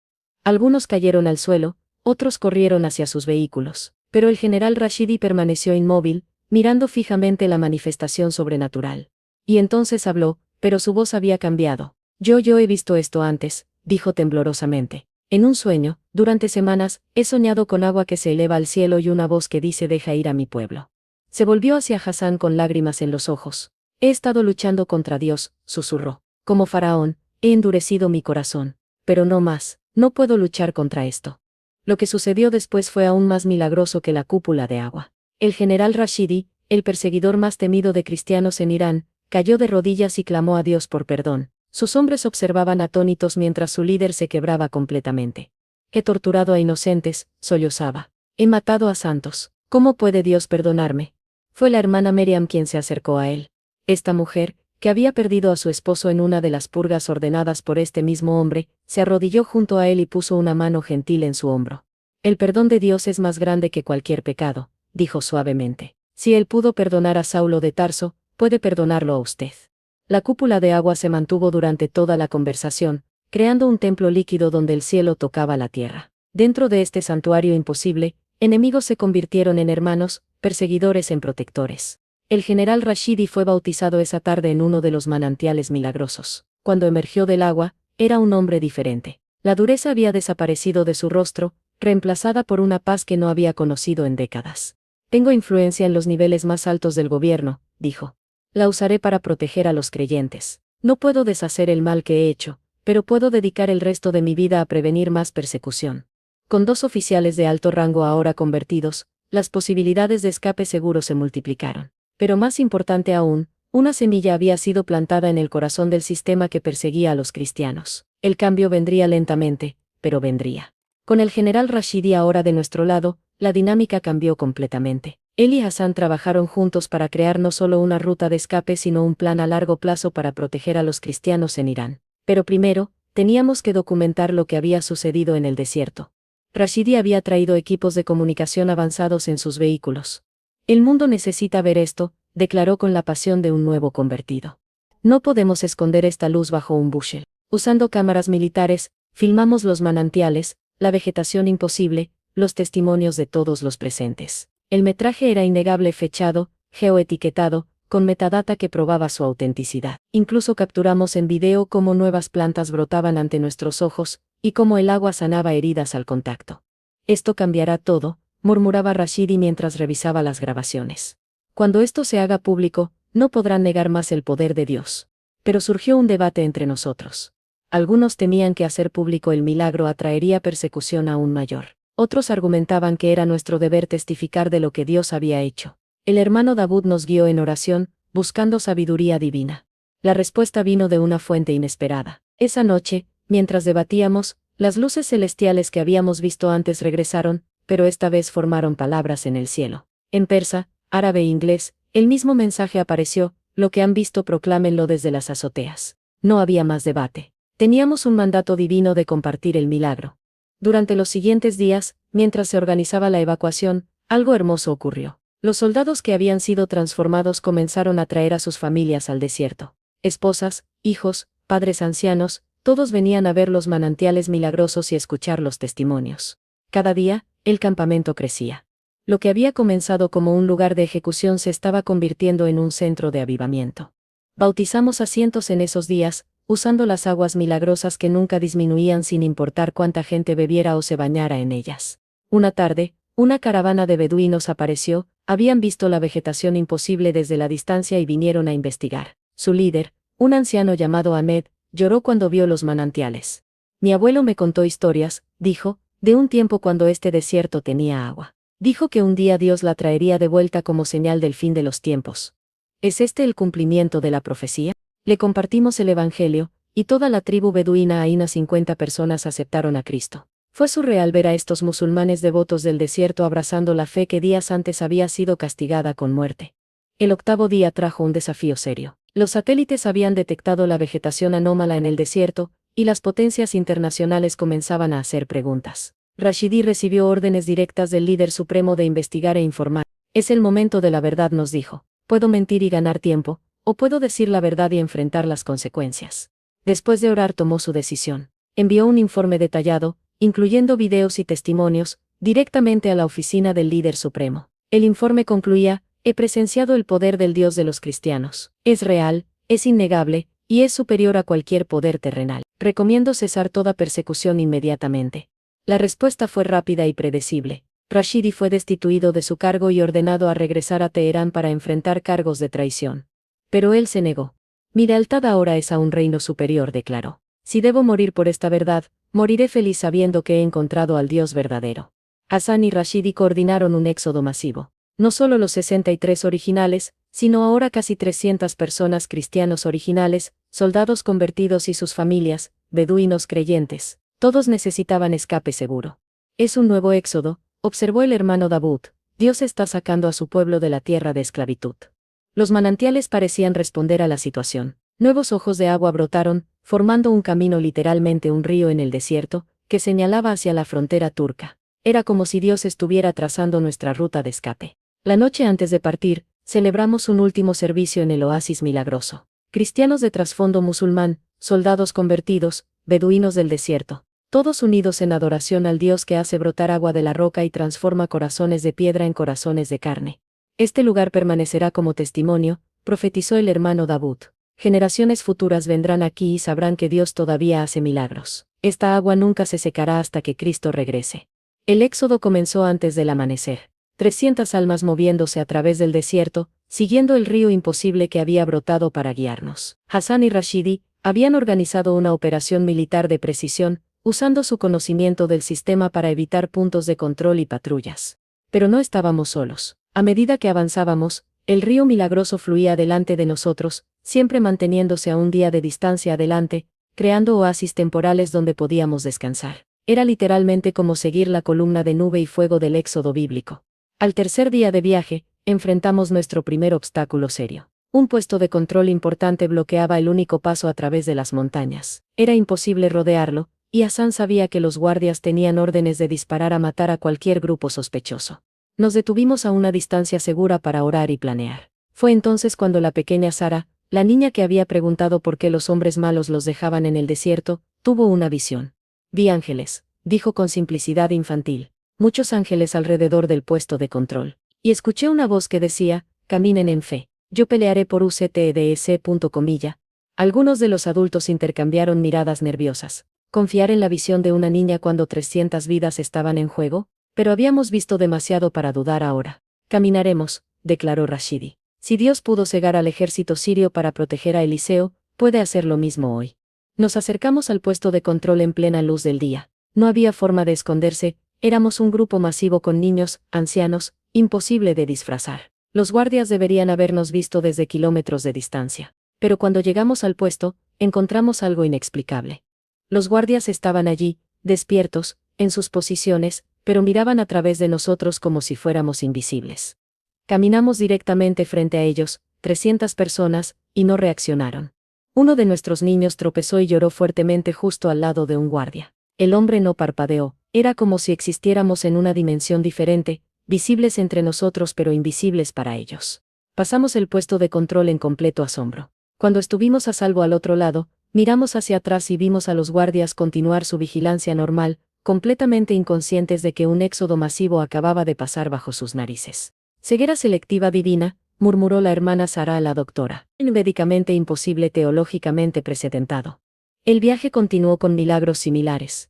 Algunos cayeron al suelo, otros corrieron hacia sus vehículos, pero el general Rashidi permaneció inmóvil, mirando fijamente la manifestación sobrenatural. Y entonces habló, pero su voz había cambiado. Yo he visto esto antes, dijo temblorosamente. En un sueño, durante semanas, he soñado con agua que se eleva al cielo y una voz que dice deja ir a mi pueblo. Se volvió hacia Hassan con lágrimas en los ojos. He estado luchando contra Dios, susurró. Como faraón, he endurecido mi corazón. Pero no más, no puedo luchar contra esto. Lo que sucedió después fue aún más milagroso que la cúpula de agua. El general Rashidi, el perseguidor más temido de cristianos en Irán, cayó de rodillas y clamó a Dios por perdón. Sus hombres observaban atónitos mientras su líder se quebraba completamente. He torturado a inocentes, sollozaba. He matado a santos. ¿Cómo puede Dios perdonarme? Fue la hermana Miriam quien se acercó a él. Esta mujer, que había perdido a su esposo en una de las purgas ordenadas por este mismo hombre, se arrodilló junto a él y puso una mano gentil en su hombro. El perdón de Dios es más grande que cualquier pecado, dijo suavemente. Si él pudo perdonar a Saulo de Tarso, puede perdonarlo a usted. La cúpula de agua se mantuvo durante toda la conversación, creando un templo líquido donde el cielo tocaba la tierra. Dentro de este santuario imposible, enemigos se convirtieron en hermanos, perseguidores en protectores. El general Rashidi fue bautizado esa tarde en uno de los manantiales milagrosos. Cuando emergió del agua, era un hombre diferente. La dureza había desaparecido de su rostro, reemplazada por una paz que no había conocido en décadas. Tengo influencia en los niveles más altos del gobierno, dijo. La usaré para proteger a los creyentes. No puedo deshacer el mal que he hecho, pero puedo dedicar el resto de mi vida a prevenir más persecución. Con 2 oficiales de alto rango ahora convertidos, las posibilidades de escape seguro se multiplicaron. Pero más importante aún, una semilla había sido plantada en el corazón del sistema que perseguía a los cristianos. El cambio vendría lentamente, pero vendría. Con el general Rashidi ahora de nuestro lado, la dinámica cambió completamente. Él y Hassan trabajaron juntos para crear no solo una ruta de escape sino un plan a largo plazo para proteger a los cristianos en Irán. Pero primero, teníamos que documentar lo que había sucedido en el desierto. Rashidi había traído equipos de comunicación avanzados en sus vehículos. El mundo necesita ver esto, declaró con la pasión de un nuevo convertido. No podemos esconder esta luz bajo un bushel. Usando cámaras militares, filmamos los manantiales, la vegetación imposible, los testimonios de todos los presentes. El metraje era innegable, fechado, geoetiquetado, con metadata que probaba su autenticidad. Incluso capturamos en video cómo nuevas plantas brotaban ante nuestros ojos, y cómo el agua sanaba heridas al contacto. Esto cambiará todo, murmuraba Rashidi mientras revisaba las grabaciones. Cuando esto se haga público, no podrán negar más el poder de Dios. Pero surgió un debate entre nosotros. Algunos temían que hacer público el milagro atraería persecución aún mayor. Otros argumentaban que era nuestro deber testificar de lo que Dios había hecho. El hermano Davud nos guió en oración, buscando sabiduría divina. La respuesta vino de una fuente inesperada. Esa noche, mientras debatíamos, las luces celestiales que habíamos visto antes regresaron, pero esta vez formaron palabras en el cielo. En persa, árabe e inglés, el mismo mensaje apareció: lo que han visto proclámenlo desde las azoteas. No había más debate. Teníamos un mandato divino de compartir el milagro. Durante los siguientes días, mientras se organizaba la evacuación, algo hermoso ocurrió. Los soldados que habían sido transformados comenzaron a traer a sus familias al desierto. Esposas, hijos, padres ancianos, todos venían a ver los manantiales milagrosos y escuchar los testimonios. Cada día, el campamento crecía. Lo que había comenzado como un lugar de ejecución se estaba convirtiendo en un centro de avivamiento. Bautizamos a cientos en esos días, usando las aguas milagrosas que nunca disminuían sin importar cuánta gente bebiera o se bañara en ellas. Una tarde, una caravana de beduinos apareció, habían visto la vegetación imposible desde la distancia y vinieron a investigar. Su líder, un anciano llamado Ahmed, lloró cuando vio los manantiales. Mi abuelo me contó historias, dijo, de un tiempo cuando este desierto tenía agua. Dijo que un día Dios la traería de vuelta como señal del fin de los tiempos. ¿Es este el cumplimiento de la profecía? Le compartimos el Evangelio, y toda la tribu beduina a 50 personas aceptaron a Cristo. Fue surreal ver a estos musulmanes devotos del desierto abrazando la fe que días antes había sido castigada con muerte. El octavo día trajo un desafío serio. Los satélites habían detectado la vegetación anómala en el desierto, y las potencias internacionales comenzaban a hacer preguntas. Rashidi recibió órdenes directas del líder supremo de investigar e informar. Es el momento de la verdad, nos dijo. Puedo mentir y ganar tiempo, o puedo decir la verdad y enfrentar las consecuencias. Después de orar tomó su decisión. Envió un informe detallado, incluyendo videos y testimonios, directamente a la oficina del líder supremo. El informe concluía: he presenciado el poder del Dios de los cristianos. Es real, es innegable, y es superior a cualquier poder terrenal. Recomiendo cesar toda persecución inmediatamente. La respuesta fue rápida y predecible. Rashidi fue destituido de su cargo y ordenado a regresar a Teherán para enfrentar cargos de traición. Pero él se negó. Mi lealtad ahora es a un reino superior, declaró. Si debo morir por esta verdad, moriré feliz sabiendo que he encontrado al Dios verdadero. Hassan y Rashidi coordinaron un éxodo masivo. No solo los 63 originales, sino ahora casi 300 personas cristianos originales, soldados convertidos y sus familias, beduinos creyentes. Todos necesitaban escape seguro. Es un nuevo éxodo, observó el hermano Davud. Dios está sacando a su pueblo de la tierra de esclavitud. Los manantiales parecían responder a la situación. Nuevos ojos de agua brotaron, formando un camino, literalmente un río en el desierto, que señalaba hacia la frontera turca. Era como si Dios estuviera trazando nuestra ruta de escape. La noche antes de partir, celebramos un último servicio en el oasis milagroso. Cristianos de trasfondo musulmán, soldados convertidos, beduinos del desierto, todos unidos en adoración al Dios que hace brotar agua de la roca y transforma corazones de piedra en corazones de carne. Este lugar permanecerá como testimonio, profetizó el hermano Davud. Generaciones futuras vendrán aquí y sabrán que Dios todavía hace milagros. Esta agua nunca se secará hasta que Cristo regrese. El éxodo comenzó antes del amanecer. 300 almas moviéndose a través del desierto, siguiendo el río imposible que había brotado para guiarnos. Hassan y Rashidi habían organizado una operación militar de precisión, usando su conocimiento del sistema para evitar puntos de control y patrullas. Pero no estábamos solos. A medida que avanzábamos, el río milagroso fluía delante de nosotros, siempre manteniéndose a un día de distancia adelante, creando oasis temporales donde podíamos descansar. Era literalmente como seguir la columna de nube y fuego del éxodo bíblico. Al tercer día de viaje, enfrentamos nuestro primer obstáculo serio. Un puesto de control importante bloqueaba el único paso a través de las montañas. Era imposible rodearlo, y Hassan sabía que los guardias tenían órdenes de disparar a matar a cualquier grupo sospechoso. Nos detuvimos a una distancia segura para orar y planear. Fue entonces cuando la pequeña Sara, la niña que había preguntado por qué los hombres malos los dejaban en el desierto, tuvo una visión. Vi ángeles, dijo con simplicidad infantil. Muchos ángeles alrededor del puesto de control. Y escuché una voz que decía: caminen en fe. Yo pelearé por ustedes. Algunos de los adultos intercambiaron miradas nerviosas. ¿Confiar en la visión de una niña cuando 300 vidas estaban en juego? Pero habíamos visto demasiado para dudar ahora. Caminaremos, declaró Rashidi. Si Dios pudo cegar al ejército sirio para proteger a Eliseo, puede hacer lo mismo hoy. Nos acercamos al puesto de control en plena luz del día. No había forma de esconderse, éramos un grupo masivo con niños, ancianos, imposible de disfrazar. Los guardias deberían habernos visto desde kilómetros de distancia. Pero cuando llegamos al puesto, encontramos algo inexplicable. Los guardias estaban allí, despiertos, en sus posiciones, pero miraban a través de nosotros como si fuéramos invisibles. Caminamos directamente frente a ellos, 300 personas, y no reaccionaron. Uno de nuestros niños tropezó y lloró fuertemente justo al lado de un guardia. El hombre no parpadeó, era como si existiéramos en una dimensión diferente, visibles entre nosotros pero invisibles para ellos. Pasamos el puesto de control en completo asombro. Cuando estuvimos a salvo al otro lado, miramos hacia atrás y vimos a los guardias continuar su vigilancia normal, completamente inconscientes de que un éxodo masivo acababa de pasar bajo sus narices. Ceguera selectiva divina, murmuró la hermana Sara a la doctora. Médicamente imposible, teológicamente precedentado. El viaje continuó con milagros similares.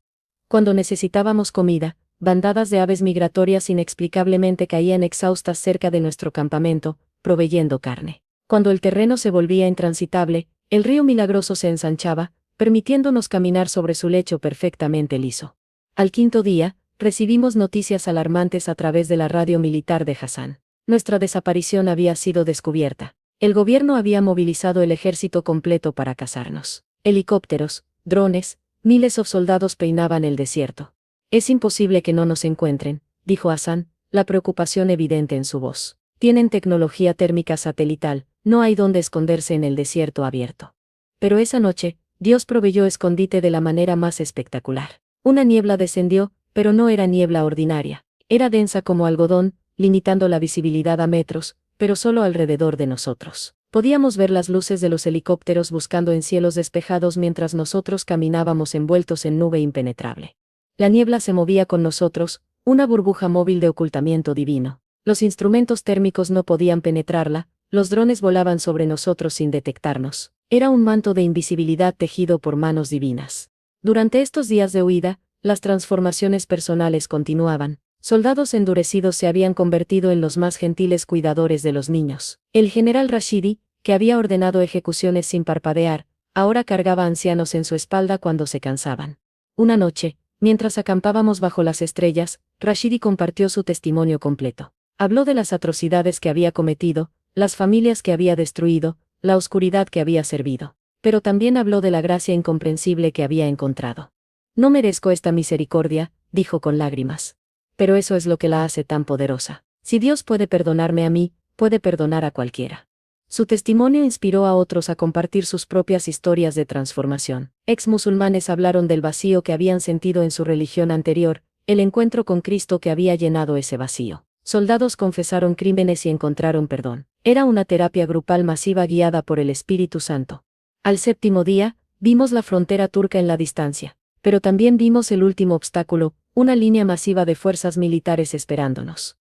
Cuando necesitábamos comida, bandadas de aves migratorias inexplicablemente caían exhaustas cerca de nuestro campamento, proveyendo carne. Cuando el terreno se volvía intransitable, el río milagroso se ensanchaba, permitiéndonos caminar sobre su lecho perfectamente liso. Al quinto día, recibimos noticias alarmantes a través de la radio militar de Hassan. Nuestra desaparición había sido descubierta. El gobierno había movilizado el ejército completo para cazarnos. Helicópteros, drones, miles de soldados peinaban el desierto. Es imposible que no nos encuentren, dijo Hassan, la preocupación evidente en su voz. Tienen tecnología térmica satelital, no hay dónde esconderse en el desierto abierto. Pero esa noche, Dios proveyó escondite de la manera más espectacular. Una niebla descendió, pero no era niebla ordinaria. Era densa como algodón, limitando la visibilidad a metros, pero solo alrededor de nosotros. Podíamos ver las luces de los helicópteros buscando en cielos despejados mientras nosotros caminábamos envueltos en nube impenetrable. La niebla se movía con nosotros, una burbuja móvil de ocultamiento divino. Los instrumentos térmicos no podían penetrarla, los drones volaban sobre nosotros sin detectarnos. Era un manto de invisibilidad tejido por manos divinas. Durante estos días de huida, las transformaciones personales continuaban. Soldados endurecidos se habían convertido en los más gentiles cuidadores de los niños. El general Rashidi, que había ordenado ejecuciones sin parpadear, ahora cargaba ancianos en su espalda cuando se cansaban. Una noche, mientras acampábamos bajo las estrellas, Rashidi compartió su testimonio completo. Habló de las atrocidades que había cometido, las familias que había destruido, la oscuridad que había servido. Pero también habló de la gracia incomprensible que había encontrado. No merezco esta misericordia, dijo con lágrimas. Pero eso es lo que la hace tan poderosa. Si Dios puede perdonarme a mí, puede perdonar a cualquiera. Su testimonio inspiró a otros a compartir sus propias historias de transformación. Ex musulmanes hablaron del vacío que habían sentido en su religión anterior, el encuentro con Cristo que había llenado ese vacío. Soldados confesaron crímenes y encontraron perdón. Era una terapia grupal masiva guiada por el Espíritu Santo. Al séptimo día, vimos la frontera turca en la distancia, pero también vimos el último obstáculo, una línea masiva de fuerzas militares esperándonos.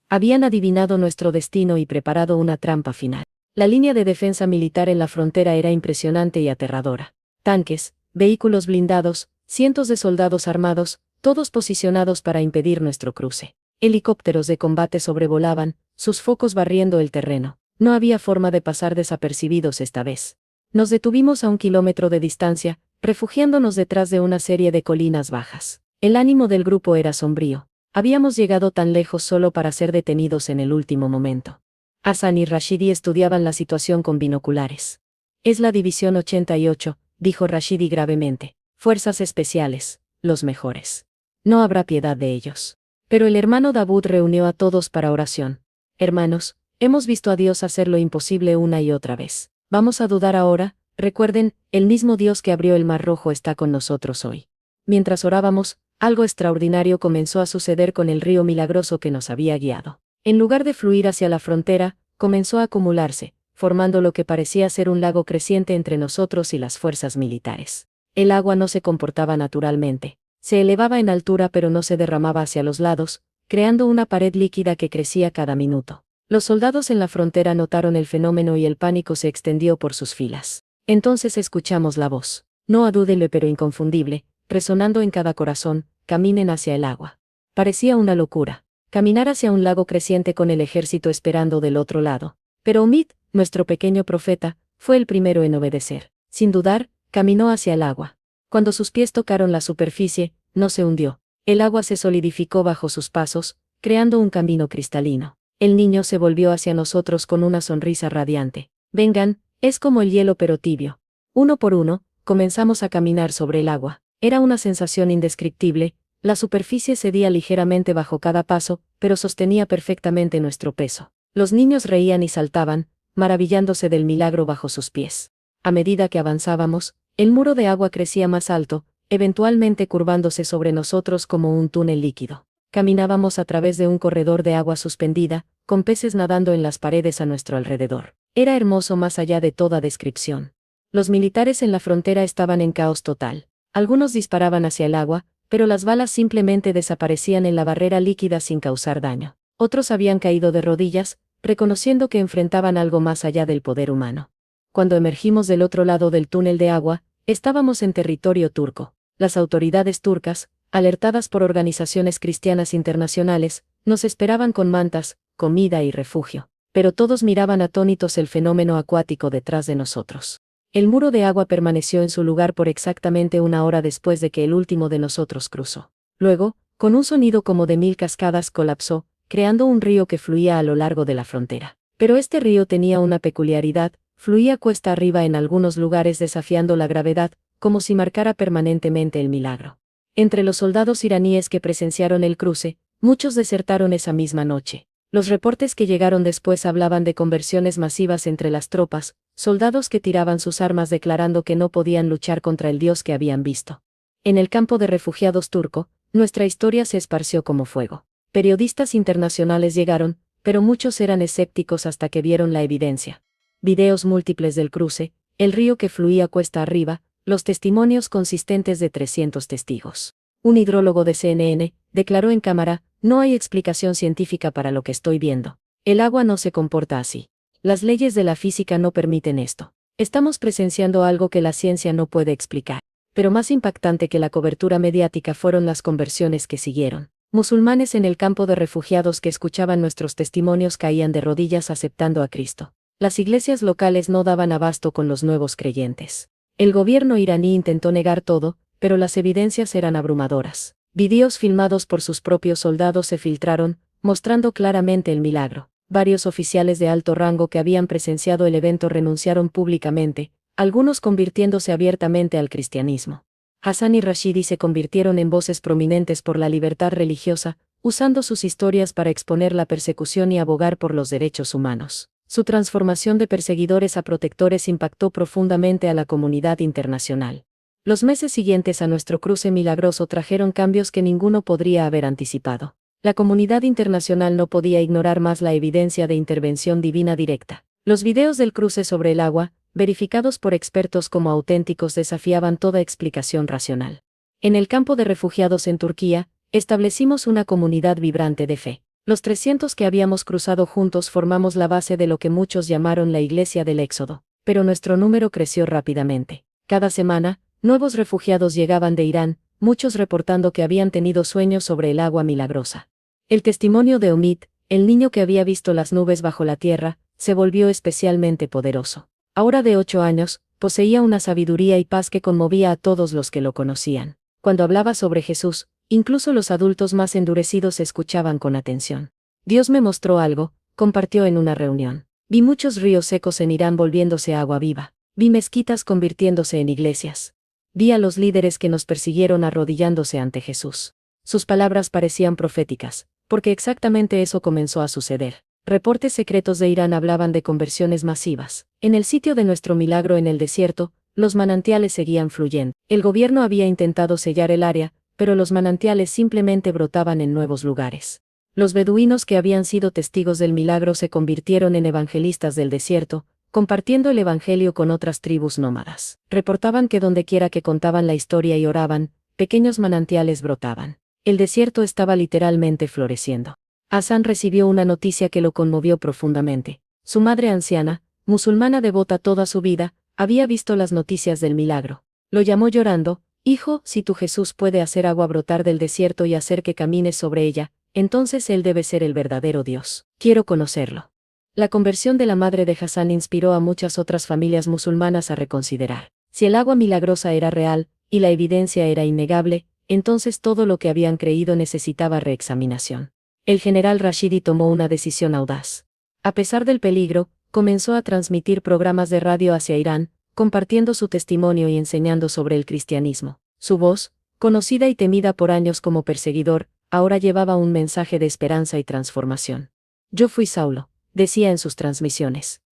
Habían adivinado nuestro destino y preparado una trampa final. La línea de defensa militar en la frontera era impresionante y aterradora. Tanques, vehículos blindados, cientos de soldados armados, todos posicionados para impedir nuestro cruce. Helicópteros de combate sobrevolaban, sus focos barriendo el terreno. No había forma de pasar desapercibidos esta vez. Nos detuvimos a 1 kilómetro de distancia, refugiándonos detrás de una serie de colinas bajas. El ánimo del grupo era sombrío. Habíamos llegado tan lejos solo para ser detenidos en el último momento. Hassan y Rashidi estudiaban la situación con binoculares. Es la División 88, dijo Rashidi gravemente. Fuerzas especiales, los mejores. No habrá piedad de ellos. Pero el hermano Davud reunió a todos para oración. Hermanos, hemos visto a Dios hacer lo imposible una y otra vez. ¿Vamos a dudar ahora? Recuerden, el mismo Dios que abrió el Mar Rojo está con nosotros hoy. Mientras orábamos, algo extraordinario comenzó a suceder con el río milagroso que nos había guiado. En lugar de fluir hacia la frontera, comenzó a acumularse, formando lo que parecía ser un lago creciente entre nosotros y las fuerzas militares. El agua no se comportaba naturalmente. Se elevaba en altura pero no se derramaba hacia los lados, creando una pared líquida que crecía cada minuto. Los soldados en la frontera notaron el fenómeno y el pánico se extendió por sus filas. Entonces escuchamos la voz, no adúdele pero inconfundible, resonando en cada corazón: caminen hacia el agua. Parecía una locura. Caminar hacia un lago creciente con el ejército esperando del otro lado. Pero Omid, nuestro pequeño profeta, fue el primero en obedecer. Sin dudar, caminó hacia el agua. Cuando sus pies tocaron la superficie, no se hundió. El agua se solidificó bajo sus pasos, creando un camino cristalino. El niño se volvió hacia nosotros con una sonrisa radiante. Vengan, es como el hielo pero tibio. Uno por uno, comenzamos a caminar sobre el agua. Era una sensación indescriptible. La superficie cedía ligeramente bajo cada paso, pero sostenía perfectamente nuestro peso. Los niños reían y saltaban, maravillándose del milagro bajo sus pies. A medida que avanzábamos, el muro de agua crecía más alto, eventualmente curvándose sobre nosotros como un túnel líquido. Caminábamos a través de un corredor de agua suspendida, con peces nadando en las paredes a nuestro alrededor. Era hermoso más allá de toda descripción. Los militares en la frontera estaban en caos total. Algunos disparaban hacia el agua, pero las balas simplemente desaparecían en la barrera líquida sin causar daño. Otros habían caído de rodillas, reconociendo que enfrentaban algo más allá del poder humano. Cuando emergimos del otro lado del túnel de agua, estábamos en territorio turco. Las autoridades turcas, alertadas por organizaciones cristianas internacionales, nos esperaban con mantas, comida y refugio. Pero todos miraban atónitos el fenómeno acuático detrás de nosotros. El muro de agua permaneció en su lugar por exactamente 1 hora después de que el último de nosotros cruzó. Luego, con un sonido como de 1000 cascadas, colapsó, creando un río que fluía a lo largo de la frontera. Pero este río tenía una peculiaridad, fluía cuesta arriba en algunos lugares desafiando la gravedad, como si marcara permanentemente el milagro. Entre los soldados iraníes que presenciaron el cruce, muchos desertaron esa misma noche. Los reportes que llegaron después hablaban de conversiones masivas entre las tropas, soldados que tiraban sus armas declarando que no podían luchar contra el Dios que habían visto. En el campo de refugiados turco, nuestra historia se esparció como fuego. Periodistas internacionales llegaron, pero muchos eran escépticos hasta que vieron la evidencia. Videos múltiples del cruce, el río que fluía cuesta arriba, los testimonios consistentes de 300 testigos. Un hidrólogo de CNN declaró en cámara: "No hay explicación científica para lo que estoy viendo. El agua no se comporta así. Las leyes de la física no permiten esto. Estamos presenciando algo que la ciencia no puede explicar". Pero más impactante que la cobertura mediática fueron las conversiones que siguieron. Musulmanes en el campo de refugiados que escuchaban nuestros testimonios caían de rodillas aceptando a Cristo. Las iglesias locales no daban abasto con los nuevos creyentes. El gobierno iraní intentó negar todo, pero las evidencias eran abrumadoras. Videos filmados por sus propios soldados se filtraron, mostrando claramente el milagro. Varios oficiales de alto rango que habían presenciado el evento renunciaron públicamente, algunos convirtiéndose abiertamente al cristianismo. Hassan y Rashidi se convirtieron en voces prominentes por la libertad religiosa, usando sus historias para exponer la persecución y abogar por los derechos humanos. Su transformación de perseguidores a protectores impactó profundamente a la comunidad internacional. Los meses siguientes a nuestro cruce milagroso trajeron cambios que ninguno podría haber anticipado. La comunidad internacional no podía ignorar más la evidencia de intervención divina directa. Los videos del cruce sobre el agua, verificados por expertos como auténticos, desafiaban toda explicación racional. En el campo de refugiados en Turquía, establecimos una comunidad vibrante de fe. Los 300 que habíamos cruzado juntos formamos la base de lo que muchos llamaron la Iglesia del Éxodo, pero nuestro número creció rápidamente. Cada semana, nuevos refugiados llegaban de Irán, muchos reportando que habían tenido sueños sobre el agua milagrosa. El testimonio de Omid, el niño que había visto las nubes bajo la tierra, se volvió especialmente poderoso. Ahora de 8 años, poseía una sabiduría y paz que conmovía a todos los que lo conocían. Cuando hablaba sobre Jesús, incluso los adultos más endurecidos escuchaban con atención. Dios me mostró algo, compartió en una reunión. Vi muchos ríos secos en Irán volviéndose agua viva. Vi mezquitas convirtiéndose en iglesias. Vi a los líderes que nos persiguieron arrodillándose ante Jesús. Sus palabras parecían proféticas, porque exactamente eso comenzó a suceder. Reportes secretos de Irán hablaban de conversiones masivas. En el sitio de nuestro milagro en el desierto, los manantiales seguían fluyendo. El gobierno había intentado sellar el área, pero los manantiales simplemente brotaban en nuevos lugares. Los beduinos que habían sido testigos del milagro se convirtieron en evangelistas del desierto, compartiendo el evangelio con otras tribus nómadas. Reportaban que dondequiera que contaban la historia y oraban, pequeños manantiales brotaban. El desierto estaba literalmente floreciendo. Hassan recibió una noticia que lo conmovió profundamente. Su madre anciana, musulmana devota toda su vida, había visto las noticias del milagro. Lo llamó llorando: "Hijo, si tu Jesús puede hacer agua brotar del desierto y hacer que camines sobre ella, entonces Él debe ser el verdadero Dios. Quiero conocerlo". La conversión de la madre de Hassan inspiró a muchas otras familias musulmanas a reconsiderar. Si el agua milagrosa era real, y la evidencia era innegable, entonces todo lo que habían creído necesitaba reexaminación. El general Rashidi tomó una decisión audaz. A pesar del peligro, comenzó a transmitir programas de radio hacia Irán, compartiendo su testimonio y enseñando sobre el cristianismo. Su voz, conocida y temida por años como perseguidor, ahora llevaba un mensaje de esperanza y transformación. "Yo fui Saulo", decía en sus transmisiones.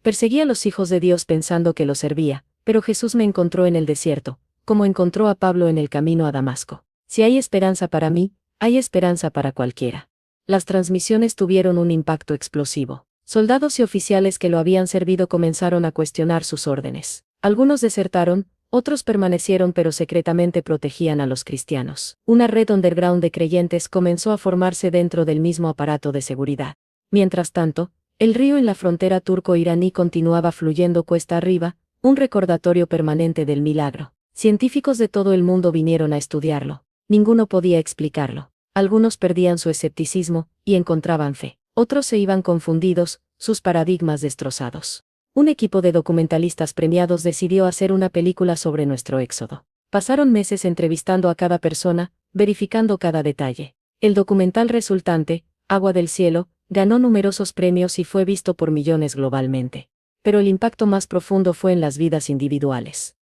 "Perseguí a los hijos de Dios pensando que los servía, pero Jesús me encontró en el desierto, como encontró a Pablo en el camino a Damasco. Si hay esperanza para mí, hay esperanza para cualquiera". Las transmisiones tuvieron un impacto explosivo. Soldados y oficiales que lo habían servido comenzaron a cuestionar sus órdenes. Algunos desertaron, otros permanecieron pero secretamente protegían a los cristianos. Una red underground de creyentes comenzó a formarse dentro del mismo aparato de seguridad. Mientras tanto, el río en la frontera turco-iraní continuaba fluyendo cuesta arriba, un recordatorio permanente del milagro. Científicos de todo el mundo vinieron a estudiarlo. Ninguno podía explicarlo. Algunos perdían su escepticismo y encontraban fe. Otros se iban confundidos, sus paradigmas destrozados. Un equipo de documentalistas premiados decidió hacer una película sobre nuestro éxodo. Pasaron meses entrevistando a cada persona, verificando cada detalle. El documental resultante, Agua del Cielo, ganó numerosos premios y fue visto por millones globalmente. Pero el impacto más profundo fue en las vidas individuales.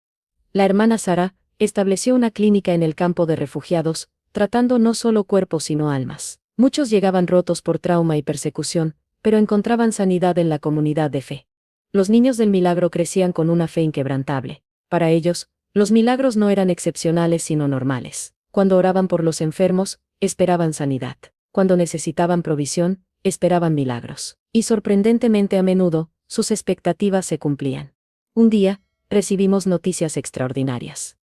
La hermana Sara estableció una clínica en el campo de refugiados, tratando no solo cuerpos sino almas. Muchos llegaban rotos por trauma y persecución, pero encontraban sanidad en la comunidad de fe. Los niños del milagro crecían con una fe inquebrantable. Para ellos, los milagros no eran excepcionales sino normales. Cuando oraban por los enfermos, esperaban sanidad. Cuando necesitaban provisión, esperaban milagros. Y sorprendentemente a menudo, sus expectativas se cumplían. Un día, recibimos noticias extraordinarias.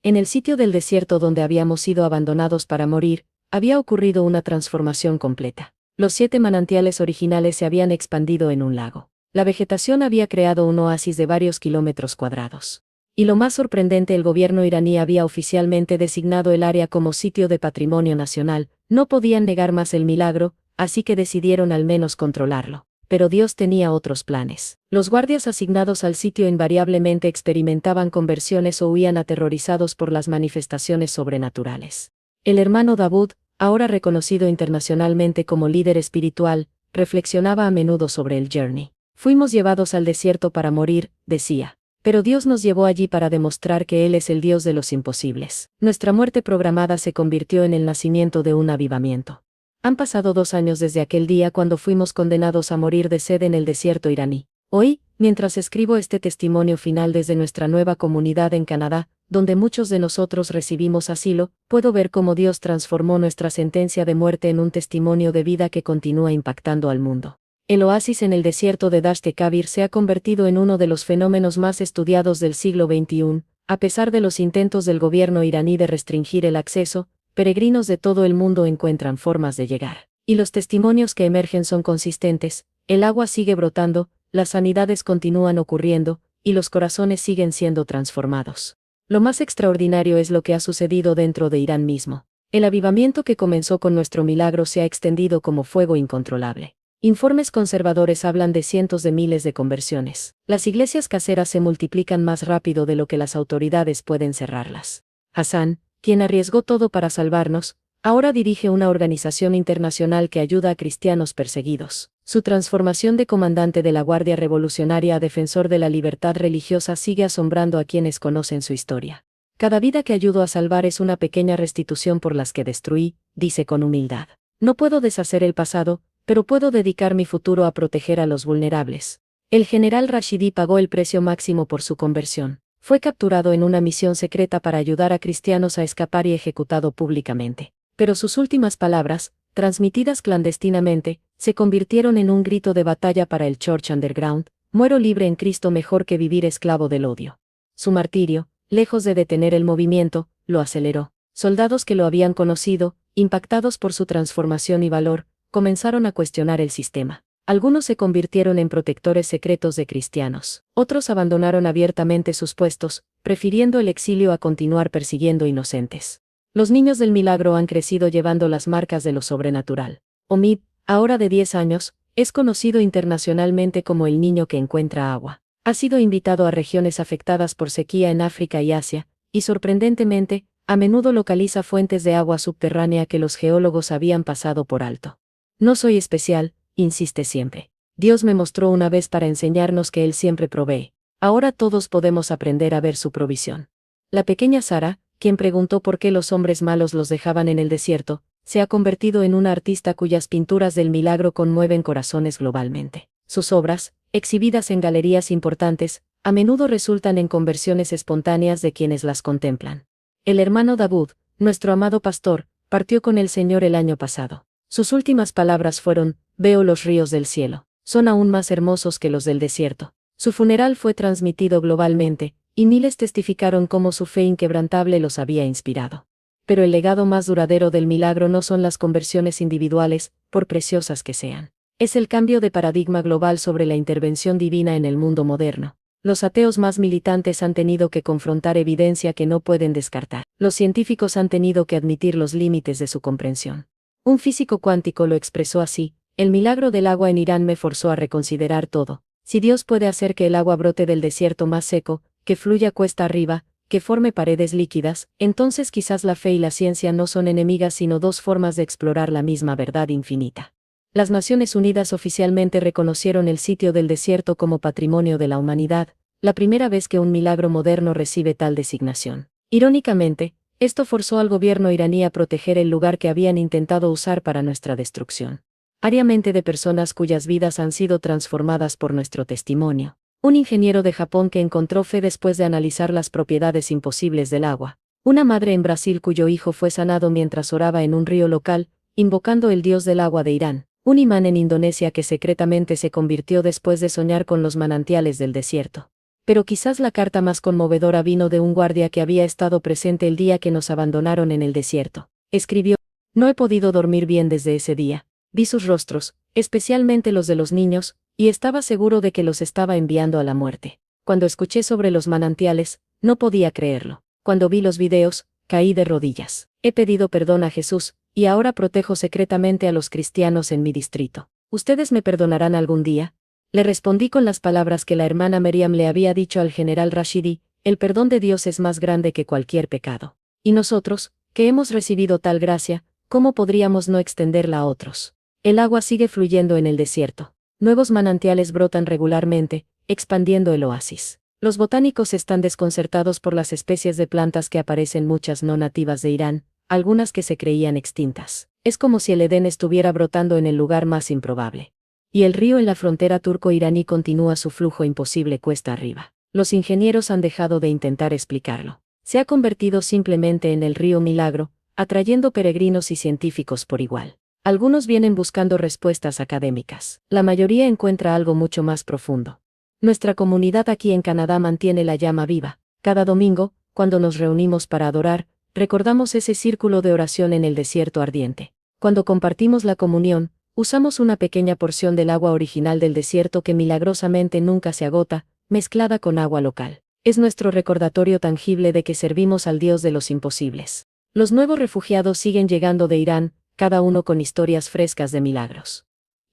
En el sitio del desierto donde habíamos sido abandonados para morir, había ocurrido una transformación completa. Los 7 manantiales originales se habían expandido en un lago. La vegetación había creado un oasis de varios kilómetros cuadrados. Y lo más sorprendente, el gobierno iraní había oficialmente designado el área como sitio de patrimonio nacional. No podían negar más el milagro, así que decidieron al menos controlarlo. Pero Dios tenía otros planes. Los guardias asignados al sitio invariablemente experimentaban conversiones o huían aterrorizados por las manifestaciones sobrenaturales. El hermano Dawood, ahora reconocido internacionalmente como líder espiritual, reflexionaba a menudo sobre el Journey. Fuimos llevados al desierto para morir, decía. Pero Dios nos llevó allí para demostrar que Él es el Dios de los imposibles. Nuestra muerte programada se convirtió en el nacimiento de un avivamiento. Han pasado 2 años desde aquel día cuando fuimos condenados a morir de sed en el desierto iraní. Hoy, mientras escribo este testimonio final desde nuestra nueva comunidad en Canadá, donde muchos de nosotros recibimos asilo, puedo ver cómo Dios transformó nuestra sentencia de muerte en un testimonio de vida que continúa impactando al mundo. El oasis en el desierto de Dasht Kabir se ha convertido en uno de los fenómenos más estudiados del siglo XXI, a pesar de los intentos del gobierno iraní de restringir el acceso. Peregrinos de todo el mundo encuentran formas de llegar. Y los testimonios que emergen son consistentes: el agua sigue brotando, las sanidades continúan ocurriendo, y los corazones siguen siendo transformados. Lo más extraordinario es lo que ha sucedido dentro de Irán mismo. El avivamiento que comenzó con nuestro milagro se ha extendido como fuego incontrolable. Informes conservadores hablan de cientos de miles de conversiones. Las iglesias caseras se multiplican más rápido de lo que las autoridades pueden cerrarlas. Hassan, quien arriesgó todo para salvarnos, ahora dirige una organización internacional que ayuda a cristianos perseguidos. Su transformación de comandante de la Guardia Revolucionaria a defensor de la libertad religiosa sigue asombrando a quienes conocen su historia. Cada vida que ayudo a salvar es una pequeña restitución por las que destruí, dice con humildad. No puedo deshacer el pasado, pero puedo dedicar mi futuro a proteger a los vulnerables. El general Rashidi pagó el precio máximo por su conversión. Fue capturado en una misión secreta para ayudar a cristianos a escapar y ejecutado públicamente. Pero sus últimas palabras, transmitidas clandestinamente, se convirtieron en un grito de batalla para el Church Underground: muero libre en Cristo, mejor que vivir esclavo del odio. Su martirio, lejos de detener el movimiento, lo aceleró. Soldados que lo habían conocido, impactados por su transformación y valor, comenzaron a cuestionar el sistema. Algunos se convirtieron en protectores secretos de cristianos. Otros abandonaron abiertamente sus puestos, prefiriendo el exilio a continuar persiguiendo inocentes. Los niños del milagro han crecido llevando las marcas de lo sobrenatural. Omid, ahora de 10 años, es conocido internacionalmente como el niño que encuentra agua. Ha sido invitado a regiones afectadas por sequía en África y Asia, y sorprendentemente, a menudo localiza fuentes de agua subterránea que los geólogos habían pasado por alto. No soy especial, insiste siempre. Dios me mostró una vez para enseñarnos que Él siempre provee. Ahora todos podemos aprender a ver su provisión. La pequeña Sara, quien preguntó por qué los hombres malos los dejaban en el desierto, se ha convertido en una artista cuyas pinturas del milagro conmueven corazones globalmente. Sus obras, exhibidas en galerías importantes, a menudo resultan en conversiones espontáneas de quienes las contemplan. El hermano Dawood, nuestro amado pastor, partió con el Señor el año pasado. Sus últimas palabras fueron: veo los ríos del cielo. Son aún más hermosos que los del desierto. Su funeral fue transmitido globalmente, y miles testificaron cómo su fe inquebrantable los había inspirado. Pero el legado más duradero del milagro no son las conversiones individuales, por preciosas que sean. Es el cambio de paradigma global sobre la intervención divina en el mundo moderno. Los ateos más militantes han tenido que confrontar evidencia que no pueden descartar. Los científicos han tenido que admitir los límites de su comprensión. Un físico cuántico lo expresó así: el milagro del agua en Irán me forzó a reconsiderar todo. Si Dios puede hacer que el agua brote del desierto más seco, que fluya cuesta arriba, que forme paredes líquidas, entonces quizás la fe y la ciencia no son enemigas sino dos formas de explorar la misma verdad infinita. Las Naciones Unidas oficialmente reconocieron el sitio del desierto como Patrimonio de la Humanidad, la primera vez que un milagro moderno recibe tal designación. Irónicamente, esto forzó al gobierno iraní a proteger el lugar que habían intentado usar para nuestra destrucción. Ariamente de personas cuyas vidas han sido transformadas por nuestro testimonio. Un ingeniero de Japón que encontró fe después de analizar las propiedades imposibles del agua. Una madre en Brasil cuyo hijo fue sanado mientras oraba en un río local, invocando el dios del agua de Irán. Un imán en Indonesia que secretamente se convirtió después de soñar con los manantiales del desierto. Pero quizás la carta más conmovedora vino de un guardia que había estado presente el día que nos abandonaron en el desierto. Escribió: no he podido dormir bien desde ese día. Vi sus rostros, especialmente los de los niños, y estaba seguro de que los estaba enviando a la muerte. Cuando escuché sobre los manantiales, no podía creerlo. Cuando vi los videos, caí de rodillas. He pedido perdón a Jesús, y ahora protejo secretamente a los cristianos en mi distrito. ¿Ustedes me perdonarán algún día? Le respondí con las palabras que la hermana Meriam le había dicho al general Rashidi: el perdón de Dios es más grande que cualquier pecado. Y nosotros, que hemos recibido tal gracia, ¿cómo podríamos no extenderla a otros? El agua sigue fluyendo en el desierto. Nuevos manantiales brotan regularmente, expandiendo el oasis. Los botánicos están desconcertados por las especies de plantas que aparecen, muchas no nativas de Irán, algunas que se creían extintas. Es como si el Edén estuviera brotando en el lugar más improbable. Y el río en la frontera turco-iraní continúa su flujo imposible cuesta arriba. Los ingenieros han dejado de intentar explicarlo. Se ha convertido simplemente en el río Milagro, atrayendo peregrinos y científicos por igual. Algunos vienen buscando respuestas académicas. La mayoría encuentra algo mucho más profundo. Nuestra comunidad aquí en Canadá mantiene la llama viva. Cada domingo, cuando nos reunimos para adorar, recordamos ese círculo de oración en el desierto ardiente. Cuando compartimos la comunión, usamos una pequeña porción del agua original del desierto que milagrosamente nunca se agota, mezclada con agua local. Es nuestro recordatorio tangible de que servimos al Dios de los imposibles. Los nuevos refugiados siguen llegando de Irán, cada uno con historias frescas de milagros.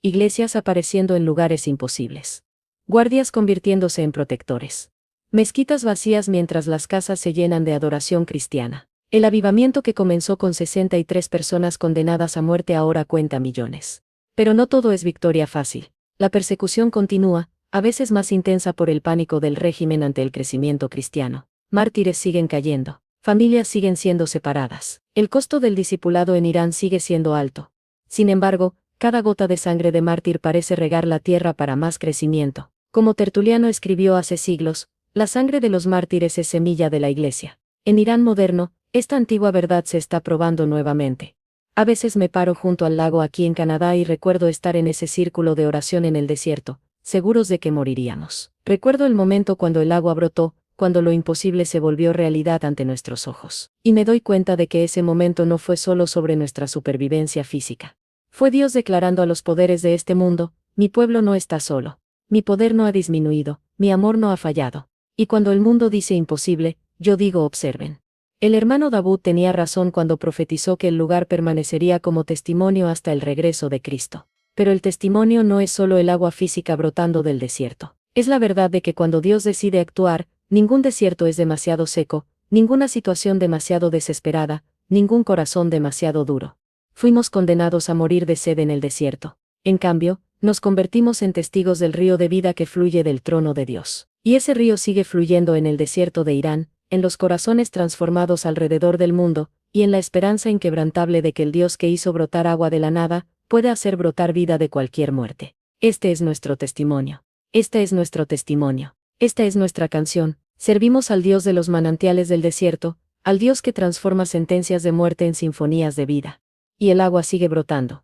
Iglesias apareciendo en lugares imposibles. Guardias convirtiéndose en protectores. Mezquitas vacías mientras las casas se llenan de adoración cristiana. El avivamiento que comenzó con 63 personas condenadas a muerte ahora cuenta millones. Pero no todo es victoria fácil. La persecución continúa, a veces más intensa por el pánico del régimen ante el crecimiento cristiano. Mártires siguen cayendo. Familias siguen siendo separadas. El costo del discipulado en Irán sigue siendo alto. Sin embargo, cada gota de sangre de mártir parece regar la tierra para más crecimiento. Como Tertuliano escribió hace siglos, la sangre de los mártires es semilla de la Iglesia. En Irán moderno, esta antigua verdad se está probando nuevamente. A veces me paro junto al lago aquí en Canadá y recuerdo estar en ese círculo de oración en el desierto, seguros de que moriríamos. Recuerdo el momento cuando el agua brotó, cuando lo imposible se volvió realidad ante nuestros ojos. Y me doy cuenta de que ese momento no fue solo sobre nuestra supervivencia física. Fue Dios declarando a los poderes de este mundo: mi pueblo no está solo. Mi poder no ha disminuido, mi amor no ha fallado. Y cuando el mundo dice imposible, yo digo observen. El hermano David tenía razón cuando profetizó que el lugar permanecería como testimonio hasta el regreso de Cristo. Pero el testimonio no es solo el agua física brotando del desierto. Es la verdad de que cuando Dios decide actuar, ningún desierto es demasiado seco, ninguna situación demasiado desesperada, ningún corazón demasiado duro. Fuimos condenados a morir de sed en el desierto. En cambio, nos convertimos en testigos del río de vida que fluye del trono de Dios. Y ese río sigue fluyendo en el desierto de Irán, en los corazones transformados alrededor del mundo, y en la esperanza inquebrantable de que el Dios que hizo brotar agua de la nada, puede hacer brotar vida de cualquier muerte. Este es nuestro testimonio. Este es nuestro testimonio. Esta es nuestra canción. Servimos al Dios de los manantiales del desierto, al Dios que transforma sentencias de muerte en sinfonías de vida. Y el agua sigue brotando.